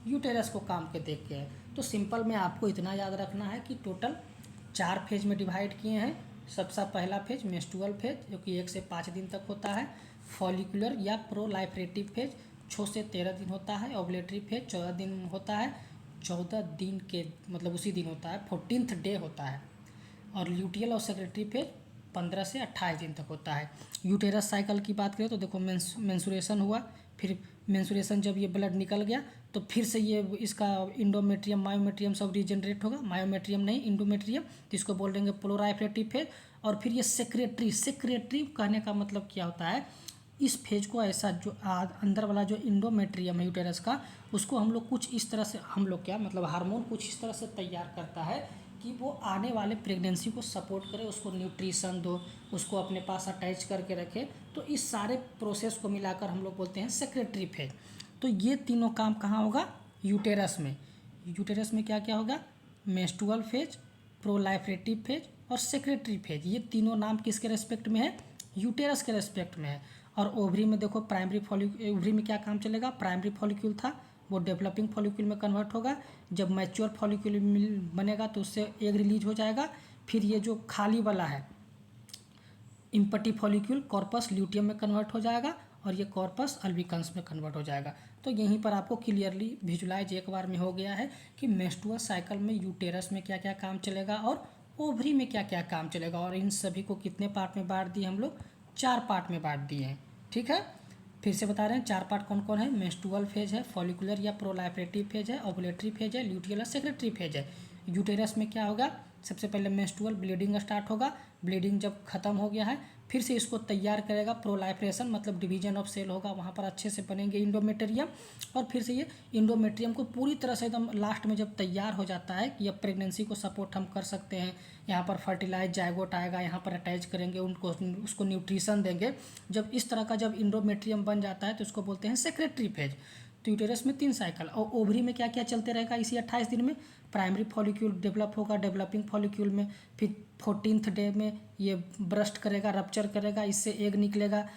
यूटेरस को काम के देख के है। तो सिंपल में आपको इतना याद रखना है कि टोटल 4 फेज में डिवाइड किए हैं। सबसे पहला फेज मेंस्ट्रुअल फेज जो कि 1 से 5 दिन तक होता है। फॉलिकुलर या प्रोलाइफरेटिव फेज 6 से 13 दिन होता है। ओवुलेटरी फेज 14 दिन होता है, 14 दिन के मतलब उसी दिन होता है, 14th डे होता है। और ल्यूटियल और सेक्रेटरी फेज 15 से 28 दिन तक होता है। यूटेरस साइकिल की बात करें तो देखो मेंसुरेशन हुआ, फिर मेंसुरेशन जब ये ब्लड निकल गया तो फिर से ये इसका इंडोमेट्रियम मायोमेट्रियम सब रीजनरेट होगा, मायोमेट्रियम नहीं इंडोमेट्रियम, तो इसको बोल देंगे प्लोराइफरेटिव फेज। और फिर ये सेक्रेटरी कहने का मतलब क्या होता है, इस फेज को ऐसा जो अंदर वाला जो इंडोमेट्रियम है यूटेरस का उसको हम लोग कुछ इस तरह से हम लोग क्या मतलब हार्मोन कुछ इस तरह से तैयार करता है कि वो आने वाले प्रेगनेंसी को सपोर्ट करे, उसको न्यूट्रिशन दो, उसको अपने पास अटैच करके रखे। तो इस सारे प्रोसेस को मिलाकर हम लोग बोलते हैं सेक्रेटरी फेज। तो ये तीनों काम कहाँ होगा, यूटेरस में। यूटेरस में क्या क्या होगा, मेंस्ट्रुअल फेज, प्रोलाइफरेटिव फेज और सेक्रेटरी फेज। ये तीनों नाम किसके रेस्पेक्ट में है, यूटेरस के रेस्पेक्ट में है। और ओवरी में देखो प्राइमरी फॉलिक्यूल, ओवरी में क्या काम चलेगा, प्राइमरी फॉलिक्यूल था वो डेवलपिंग फॉलिक्यूल में कन्वर्ट होगा। जब मैच्योर फॉलिक्यूल बनेगा तो उससे एग रिलीज हो जाएगा। फिर ये जो खाली वाला है इम्पटी फॉलिक्यूल कॉर्पस ल्यूटियम में कन्वर्ट हो जाएगा और ये कॉर्पस अल्बिकन्स में कन्वर्ट हो जाएगा। तो यहीं पर आपको क्लियरली विजुलाइज एक बार में हो गया है कि मेंस्ट्रुअल साइकिल में यूटेरस में क्या क्या काम चलेगा और ओवरी में क्या क्या काम चलेगा। और इन सभी को कितने पार्ट में बांट दिए हम लोग, 4 पार्ट में बांट दिए हैं। ठीक है, फिर से बता रहे हैं 4 पार्ट कौन कौन है, मेंस्ट्रुअल फेज है, फॉलिकुलर या प्रोलाइफरेटिव फेज है, ओवुलेटरी फेज है, ल्यूटियल और सेक्रेटरी फेज है। यूटेरस में क्या होगा, सबसे पहले मेंस्ट्रुअल ब्लीडिंग स्टार्ट होगा। ब्लीडिंग जब खत्म हो गया है फिर से इसको तैयार करेगा प्रोलाइफरेशन मतलब डिवीजन ऑफ सेल होगा, वहाँ पर अच्छे से बनेंगे इंडोमेटेरियम। और फिर से ये इंडोमेट्रियम को पूरी तरह से एकदम लास्ट में जब तैयार हो जाता है कि अब प्रेगनेंसी को सपोर्ट हम कर सकते हैं, यहाँ पर फर्टिलाइज जायगोट आएगा, यहाँ पर अटैच करेंगे उनको, उसको न्यूट्रिशन देंगे। जब इस तरह का जब इंडोमेट्रियम बन जाता है तो उसको बोलते हैं सेक्रेटरी फेज। तो यूटेरस में 3 साइकिल। और ओवरी में क्या क्या चलते रहेगा इसी 28 दिन में, प्राइमरी फॉलिक्यूल डेवलप होगा, डेवलपिंग फॉलिक्यूल में फिर 14th डे में ये ब्रस्ट करेगा, रप्चर करेगा, इससे एग निकलेगा।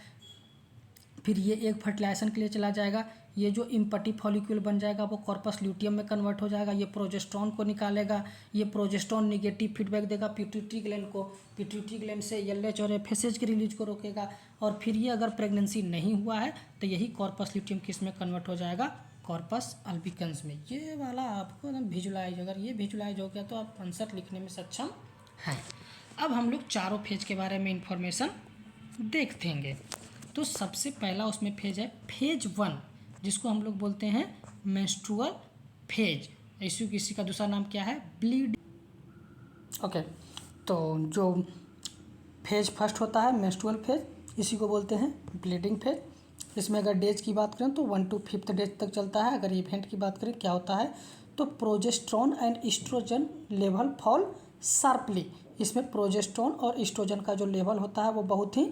फिर ये एग फर्टिलाइजेशन के लिए चला जाएगा। ये जो इम्पटी फॉलिक्यूल बन जाएगा वो कॉर्पस ल्यूटियम में कन्वर्ट हो जाएगा, ये प्रोजेस्ट्रॉन को निकालेगा। ये प्रोजेस्ट्रॉन निगेटिव फीडबैक देगा पिट्यूटरी ग्लैंड को, पिट्यूटरी ग्लैंड से एलएच और एफएसएच के रिलीज को रोकेगा। और फिर ये अगर प्रेगनेंसी नहीं हुआ है तो यही कॉर्पस ल्यूटियम किस में कन्वर्ट हो जाएगा, कॉर्पस अल्बिकन्स में। ये वाला आपको एकदम विजुलाइज, अगर ये विजुलाइज हो गया तो आप आंसर लिखने में सक्षम हैं। अब हम लोग चारों फेज के बारे में इंफॉर्मेशन देखते हैं। तो सबसे पहला उसमें फेज है फेज 1 जिसको हम लोग बोलते हैं मेंस्ट्रुअल फेज। इसी का दूसरा नाम क्या है? ब्लीड। ओके, तो जो फेज फर्स्ट होता है मेंस्ट्रुअल फेज, इसी को बोलते हैं ब्लीडिंग फेज। इसमें अगर डेज की बात करें तो 1 to 5th डेज तक चलता है। अगर इवेंट की बात करें क्या होता है तो progesterone and estrogen level fall sharply. इसमें प्रोजेस्ट्रॉन और ईस्ट्रोजन का जो लेवल होता है वो बहुत ही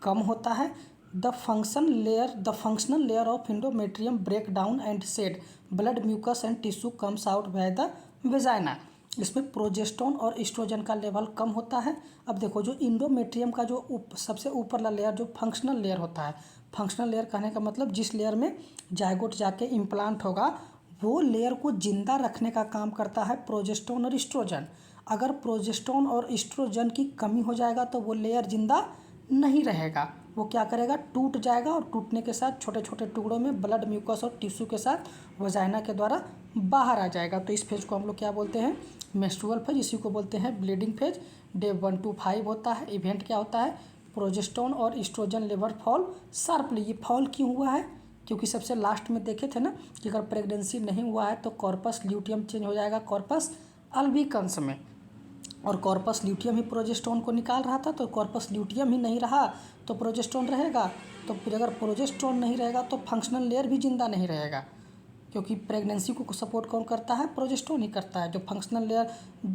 कम होता है। The functional layer of endometrium break down and shed blood mucus and tissue comes out by the vagina. इसमें प्रोजेस्ट्रॉन और ईस्ट्रोजन का लेवल कम होता है। अब देखो जो इंडोमेट्रियम का जो सबसे ऊपर वाला लेयर जो फंक्शनल लेयर होता है, फंक्शनल लेयर कहने का मतलब जिस लेयर में जायगोट जाके इम्प्लांट होगा वो लेयर को जिंदा रखने का काम करता है प्रोजेस्ट्रॉन और ईस्ट्रोजन। अगर प्रोजेस्ट्रॉन और ईस्ट्रोजन की कमी हो जाएगा तो वो लेयर जिंदा नहीं रहेगा, वो क्या करेगा, टूट जाएगा और टूटने के साथ छोटे छोटे टुकड़ों में ब्लड म्यूकस और टिश्यू के साथ वजाइना के द्वारा बाहर आ जाएगा। तो इस फेज को हम लोग क्या बोलते हैं? Menstrual phase. इसी को बोलते हैं ब्लीडिंग फेज। डे 1 to 5 होता है। इवेंट क्या होता है? प्रोजेस्ट्रॉन और ईस्ट्रोजन लेवल फॉल शार्पली। ये फॉल क्यों हुआ है? क्योंकि सबसे लास्ट में देखे थे ना कि अगर प्रेगनेंसी नहीं हुआ है तो कॉर्पस ल्यूटियम चेंज हो जाएगा कॉर्पस अल्बिकन्स में, और कॉर्पस ल्यूटियम ही प्रोजेस्ट्रॉन को निकाल रहा था। तो कॉर्पस ल्यूटियम ही नहीं रहा तो प्रोजेस्ट्रॉन रहेगा। तो फिर अगर प्रोजेस्ट्रॉन नहीं रहेगा तो फंक्शनल लेयर भी जिंदा नहीं रहेगा, क्योंकि प्रेगनेंसी को सपोर्ट कौन करता है? प्रोजेस्ट्रॉन ही करता है। जो फंक्शनल लेयर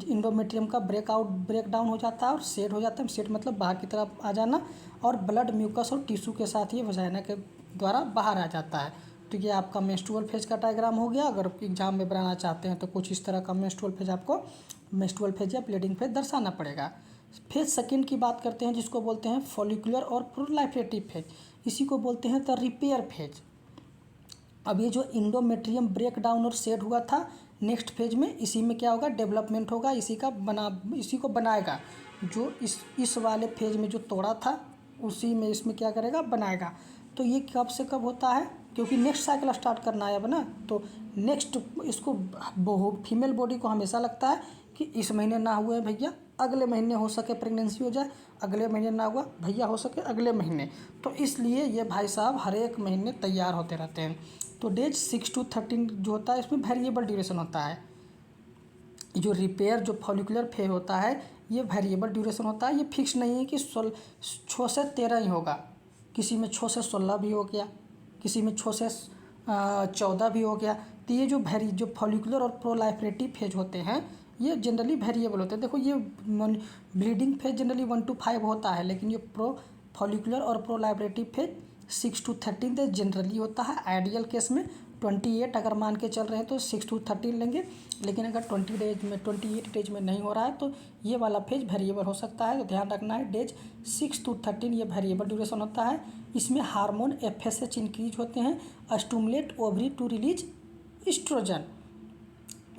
इंडोमेट्रियम का ब्रेक डाउन हो जाता है और सेट हो जाता है। सेट मतलब बाहर की तरफ आ जाना, और ब्लड म्यूकस और टिश्यू के साथ ये वजाइना के द्वारा बाहर आ जाता है। तो ये आपका मेंस्ट्रुअल फेज का डायग्राम हो गया। अगर एग्जाम में बनाना चाहते हैं तो कुछ इस तरह का मेंस्ट्रुअल फेज आपको मेंस्ट्रुअल फेज या ब्लीडिंग फेज दर्शाना पड़ेगा। फेज सेकंड की बात करते हैं जिसको बोलते हैं फॉलिकुलर और प्रोलाइफरेटिव फेज। इसी को बोलते हैं द रिपेयर फेज। अब ये जो इंडोमेट्रियम ब्रेक डाउन और सेट हुआ था, नेक्स्ट फेज में इसी में क्या होगा? डेवलपमेंट होगा, इसी को बनाएगा। जो इस वाले फेज में जो तोड़ा था उसी में इसमें क्या करेगा? बनाएगा। तो ये कब से कब होता है? क्योंकि नेक्स्ट साइकिल स्टार्ट करना है अब ना, तो नेक्स्ट इसको फीमेल बॉडी को हमेशा लगता है कि इस महीने ना हुए भैया अगले महीने हो सके प्रेगनेंसी हो जाए, अगले महीने ना हुआ भैया हो सके अगले महीने। तो इसलिए ये भाई साहब हर एक महीने तैयार होते रहते हैं। तो डेज 6 to 13 जो होता है इसमें वेरिएबल ड्यूरेशन होता है। जो रिपेयर जो फॉलिकुलर फेज होता है ये वेरिएबल ड्यूरेशन होता है। ये फिक्स नहीं है कि 6 से 13 ही होगा, किसी में 6 से 16 भी हो गया, किसी में 6 से 14 भी हो गया। तो ये जो फॉलिकुलर और प्रोलाइफरेटिव फेज होते हैं ये जनरली वेरिएबल होते हैं। देखो ये ब्लीडिंग फेज जनरली 1 to 5 होता है, लेकिन ये फॉलिकुलर और प्रोलाइफरेटिव फेज 6 to 13 डेज जनरली होता है। आइडियल केस में 28 अगर मान के चल रहे हैं तो 6 to 13 लेंगे, लेकिन अगर 28 डेज में नहीं हो रहा है तो ये वाला फेज वेरिएबल हो सकता है। तो ध्यान रखना है डेज 6 to 13 ये वेरिएबल ड्यूरेशन होता है। इसमें हार्मोन FSH इंक्रीज होते हैं, stimulate ovary to release estrogen.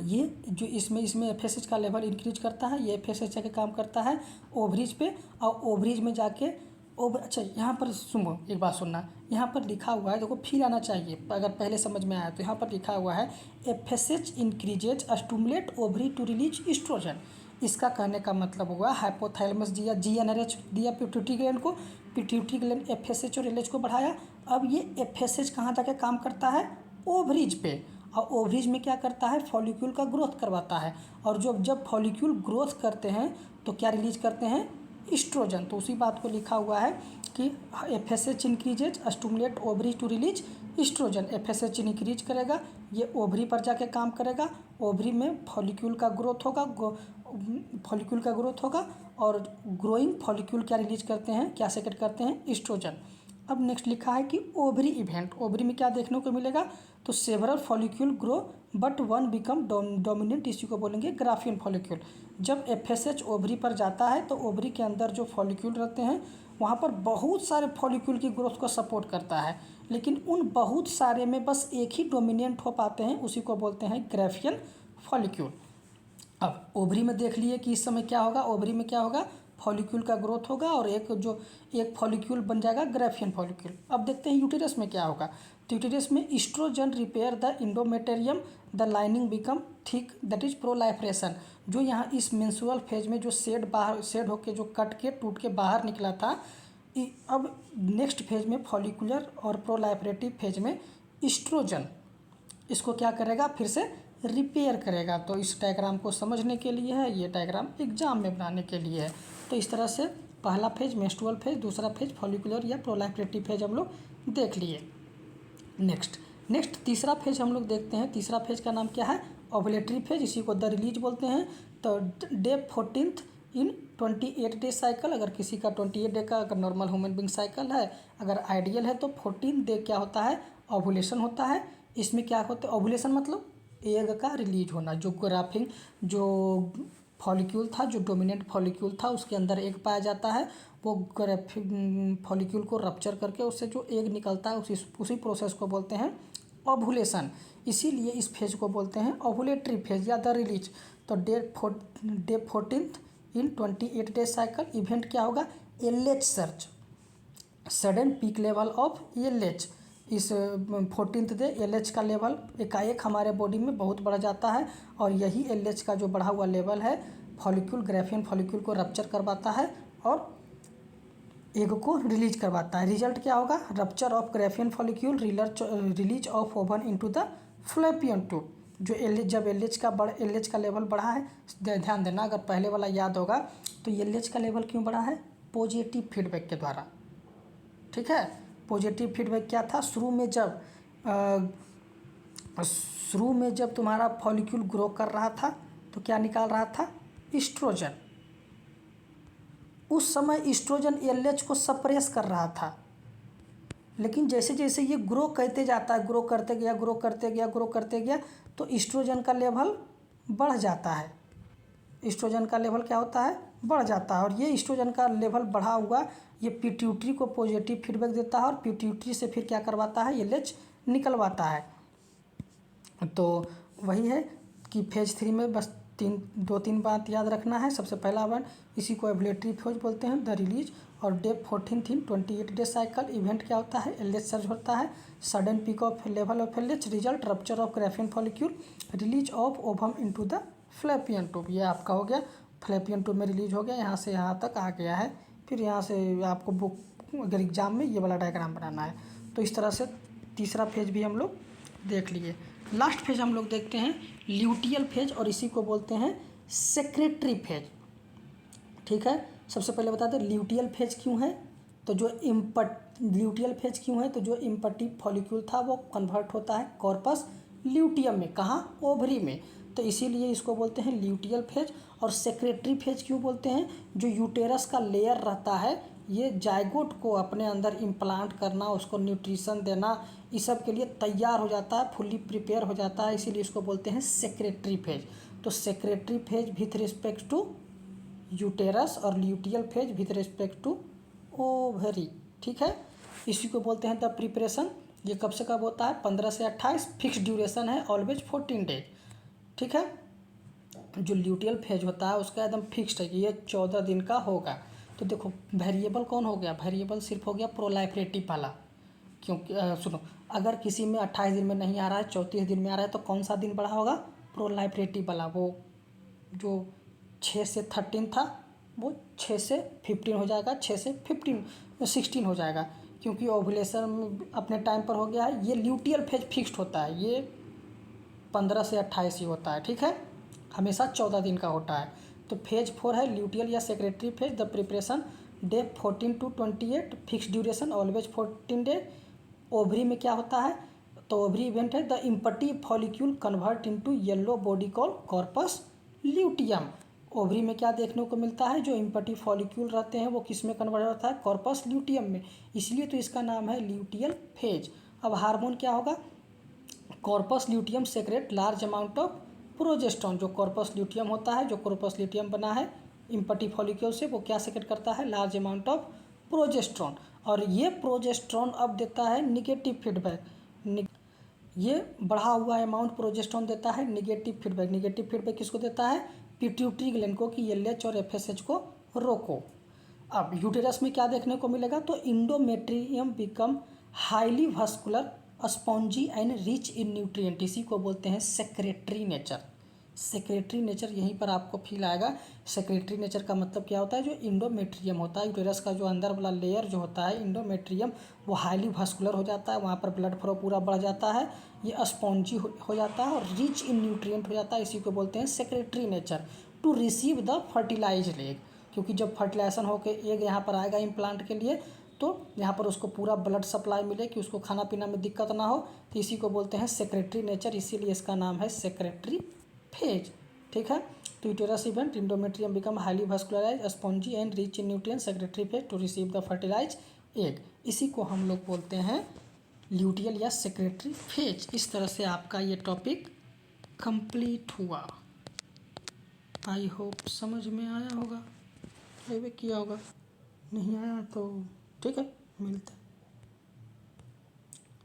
ये जो इसमें FSH का लेवल इंक्रीज करता है, ये FSH जाके काम करता है ओवरीज पे, और ओवरीज में जाके अच्छा यहाँ पर सुनो एक बात सुनना, यहाँ पर लिखा हुआ है, देखो फील आना चाहिए अगर पहले समझ में आया तो। यहाँ पर लिखा हुआ है FSH increases stimulate ovary to release estrogen. इसका कहने का मतलब हुआ हाइपोथैलेमस दिया GnRH दिया पिट्यूटरी ग्लैंड को, पिट्यूटरी ग्लैंड FSH और LH को बढ़ाया। अब ये FSH कहाँ जाके काम करता है? ओवरीज पे, और ओवरीज में क्या करता है? फॉलिक्यूल का ग्रोथ करवाता है। और जब फॉलिक्यूल ग्रोथ करते हैं तो क्या रिलीज करते हैं? ईस्ट्रोजन। तो उसी बात को लिखा हुआ है कि FSH increases stimulate ovary to release estrogen. FSH increase करेगा, ये ओवरी पर जाके काम करेगा, ओवरी में फॉलिक्यूल का ग्रोथ होगा, और ग्रोइंग फॉलिक्यूल क्या रिलीज करते हैं? क्या सेक्रेट करते हैं? ईस्ट्रोजन। अब नेक्स्ट लिखा है कि ओवरी इवेंट। ओवरी में क्या देखने को मिलेगा? तो several follicle grow but one become dominant, इसी को बोलेंगे ग्राफियन फॉलिक्यूल। जब FSH ओवरी पर जाता है तो ओवरी के अंदर जो फॉलिक्यूल रहते हैं वहाँ पर बहुत सारे फॉलिक्यूल की ग्रोथ को सपोर्ट करता है, लेकिन उन बहुत सारे में बस एक ही डोमिनेंट हो पाते हैं, उसी को बोलते हैं ग्राफियन फॉलिक्यूल। अब ओवरी में देख लिए कि इस समय क्या होगा? ओवरी में क्या होगा? फॉलिक्यूल का ग्रोथ होगा, और एक फॉलिक्यूल बन जाएगा ग्राफियन फॉलिक्यूल। अब देखते हैं यूटेरस में क्या होगा। तो यूटेरस में estrogen repair the endometrium, the lining become thick, that is proliferation. जो यहाँ इस मेंस्ट्रुअल फेज में जो शेड होके जो कट के टूट के बाहर निकला था, अब नेक्स्ट फेज में फॉलिकुलर और प्रोलाइफरेटिव फेज में ईस्ट्रोजन इसको क्या करेगा, फिर से रिपेयर करेगा। तो इस डायग्राम को समझने के लिए है, ये डायग्राम एग्जाम में बनाने के लिए है। तो इस तरह से पहला फेज मेंस्ट्रुअल फेज, दूसरा फेज फॉलिकुलर या प्रोलैक्टेटिव फेज हम लोग देख लिए। नेक्स्ट तीसरा फेज हम लोग देखते हैं। तीसरा फेज का नाम क्या है, ओवुलेटरी फेज, इसी को द रिलीज बोलते हैं। तो डे 14 इन 28 डे साइकिल, अगर किसी का 28 डे का अगर नॉर्मल ह्यूमन बींग साइकिल है, अगर आइडियल है तो 14 डे क्या होता है, ओवुलेशन होता है। इसमें क्या होता है, ओवुलेशन मतलब एग का रिलीज होना, जो ग्राफ्टिंग जो फॉलिक्यूल था, जो डोमिनेंट फॉलिक्यूल था उसके अंदर एग पाया जाता है, वो फॉलिक्यूल को रप्चर करके उससे जो एग निकलता है उसी प्रोसेस को बोलते हैं ओवुलेशन। इसीलिए इस फेज को बोलते हैं ओवुलेटरी फेज या द रिलीज। तो day 14 in 28 day cycle event क्या होगा, LH search, sudden peak level of LH. इस 14th डे एलएच का लेवल एकाएक हमारे बॉडी में बहुत बढ़ जाता है, और यही एलएच का जो बढ़ा हुआ लेवल है फॉलिक्यूल ग्राफियन फॉलिक्यूल को रप्चर करवाता है और एग को रिलीज करवाता है। रिजल्ट क्या होगा, rupture of Graafian follicle, release of ovum into the fallopian tube. जो जब एलएच का लेवल बढ़ा है, ध्यान देना, अगर पहले वाला याद होगा तो एलएच का लेवल क्यों बढ़ा है, पॉजिटिव फीडबैक के द्वारा। ठीक है, पॉजिटिव फीडबैक क्या था, शुरू में जब तुम्हारा फॉलिक्यूल ग्रो कर रहा था तो क्या निकाल रहा था, ईस्ट्रोजन। उस समय ईस्ट्रोजन एलएच को सप्रेस कर रहा था, लेकिन जैसे जैसे ये ग्रो करते जाता है, ग्रो करते गया तो ईस्ट्रोजन का लेवल बढ़ जाता है। ईस्ट्रोजन का लेवल क्या होता है, बढ़ जाता है, और ये ईस्ट्रोजन का लेवल बढ़ा हुआ ये पिट्यूटरी को पॉजिटिव फीडबैक देता है, और पिट्यूटरी से फिर क्या करवाता है, एलएच निकलवाता है। तो वही है कि फेज 3 में बस 2-3 बात याद रखना है। सबसे पहला वन, इसी को ओवुलेटरी फेज बोलते हैं, द रिलीज। और day 14 in 28 day cycle event क्या होता है, एलएच सर्ज होता है, sudden peak of level of LH, result rupture of Graafian follicle, release of ovum into the fallopian tube. ये आपका हो गया, फ्लैपियन ट्यूब में रिलीज हो गया, यहाँ से यहाँ तक आ गया है। फिर यहाँ से आपको बुक अगर एग्जाम में ये वाला डायग्राम बनाना है। तो इस तरह से तीसरा फेज भी हम लोग देख लिए। लास्ट फेज हम लोग देखते हैं ल्यूटियल फेज, और इसी को बोलते हैं सेक्रेटरी फेज। ठीक है, सबसे पहले बता दें ल्यूटियल फेज क्यों है, तो ल्यूटियल फेज क्यों है, तो जो इम्पटिव फॉलिक्यूल था वो कन्वर्ट होता है कॉर्पस ल्यूटियम में, कहाँ, ओवरी में, तो इसीलिए इसको बोलते हैं ल्यूटियल फेज। और सेक्रेटरी फेज क्यों बोलते हैं, जो यूटेरस का लेयर रहता है ये जायगोट को अपने अंदर इम्प्लांट करना, उसको न्यूट्रिशन देना, इस सब के लिए तैयार हो जाता है, फुल्ली प्रिपेयर हो जाता है, इसीलिए इसको बोलते हैं सेक्रेटरी फेज। तो secretory phase with respect to uterus और luteal phase with respect to ovary. ठीक है, इसी को बोलते हैं द प्रिपरेशन। ये कब से कब होता है, 15 से 28, फिक्स ड्यूरेशन है, ऑलवेज 14 डेज। ठीक है, जो ल्यूटियल फेज होता है उसका एकदम फिक्स्ड है कि ये 14 दिन का होगा। तो देखो वेरिएबल कौन हो गया, वेरिएबल सिर्फ हो गया प्रोलाइफरेटिव वाला, क्योंकि सुनो, अगर किसी में 28 दिन में नहीं आ रहा है, 34 दिन में आ रहा है, तो कौन सा दिन बढ़ा होगा, प्रोलाइफरेटिव वाला। वो जो 6 से 13 था वो 6 से 15 हो जाएगा, 6 से 16 हो जाएगा, क्योंकि ओवुलेशन अपने टाइम पर हो गया है। ये ल्यूटियल फेज फिक्स्ड होता है, ये 15 से 28 ही होता है। ठीक है, हमेशा 14 दिन का होता है। तो फेज 4 है ल्यूटियल या secretory phase, the preparation, day 14 to 28, fix duration, always 14 day. Ovary में क्या होता है, तो ओवरी इवेंट है, the empty follicle convert into yellow body call corpus luteum. Ovary में क्या देखने को मिलता है, जो इम्पटिव फॉलिक्यूल रहते हैं वो किस में कन्वर्ट होता है, कॉर्पस ल्यूटियम में, इसलिए तो इसका नाम है ल्यूटियल फेज। अब हार्मोन क्या होगा, corpus luteum secrete large amount of progesterone. जो कॉर्पस ल्यूटियम होता है, जो कॉर्पस ल्यूटियम बना है इम्पटिव फॉलिक्यूल से, वो क्या सेक्रेट करता है, लार्ज अमाउंट ऑफ प्रोजेस्ट्रॉन। और ये प्रोजेस्ट्रॉन अब देता है निगेटिव फीडबैक, ये बढ़ा हुआ अमाउंट प्रोजेस्ट्रॉन देता है निगेटिव फीडबैक। निगेटिव फीडबैक किसको देता है, पिट्यूटरी ग्लैंड को, कि एलएच और एफएसएच को रोको। अब यूटेरस में क्या देखने को मिलेगा, तो endometrium become highly vascular, spongy and rich in nutrient, इसी को बोलते हैं सेक्रेटरी नेचर। सेक्रेटरी नेचर यहीं पर आपको फील आएगा। सेक्रेटरी नेचर का मतलब क्या होता है, जो इंडोमेट्रियम होता है, यूटेरस का जो अंदर वाला लेयर जो होता है इंडोमेट्रियम, वो हाईली वास्कुलर हो जाता है, वहाँ पर ब्लड फ्लो पूरा बढ़ जाता है, ये स्पॉन्जी हो जाता है और रिच इन न्यूट्रिएंट हो जाता है। इसी को बोलते हैं secretory nature. To receive the fertilize egg, क्योंकि जब फर्टिलाइजेशन होकर एग यहाँ पर आएगा इम्प्लांट के लिए, तो यहाँ पर उसको पूरा ब्लड सप्लाई मिले कि उसको खाना पीना में दिक्कत ना हो, तो इसी को बोलते हैं सेक्रेटरी नेचर, इसीलिए इसका नाम है सेक्रेटरी फेज। ठीक है, तो uterus event endometrium become highly vascularise spongy and rich in nutrient secretary phase two receive the fertilize egg, इसी को हम लोग बोलते हैं ल्यूटियल या सेक्रेटरी फेज। इस तरह से आपका ये टॉपिक कंप्लीट हुआ। आई होप समझ में आया होगा, किया होगा, नहीं आया तो ठीक है, मिलता है।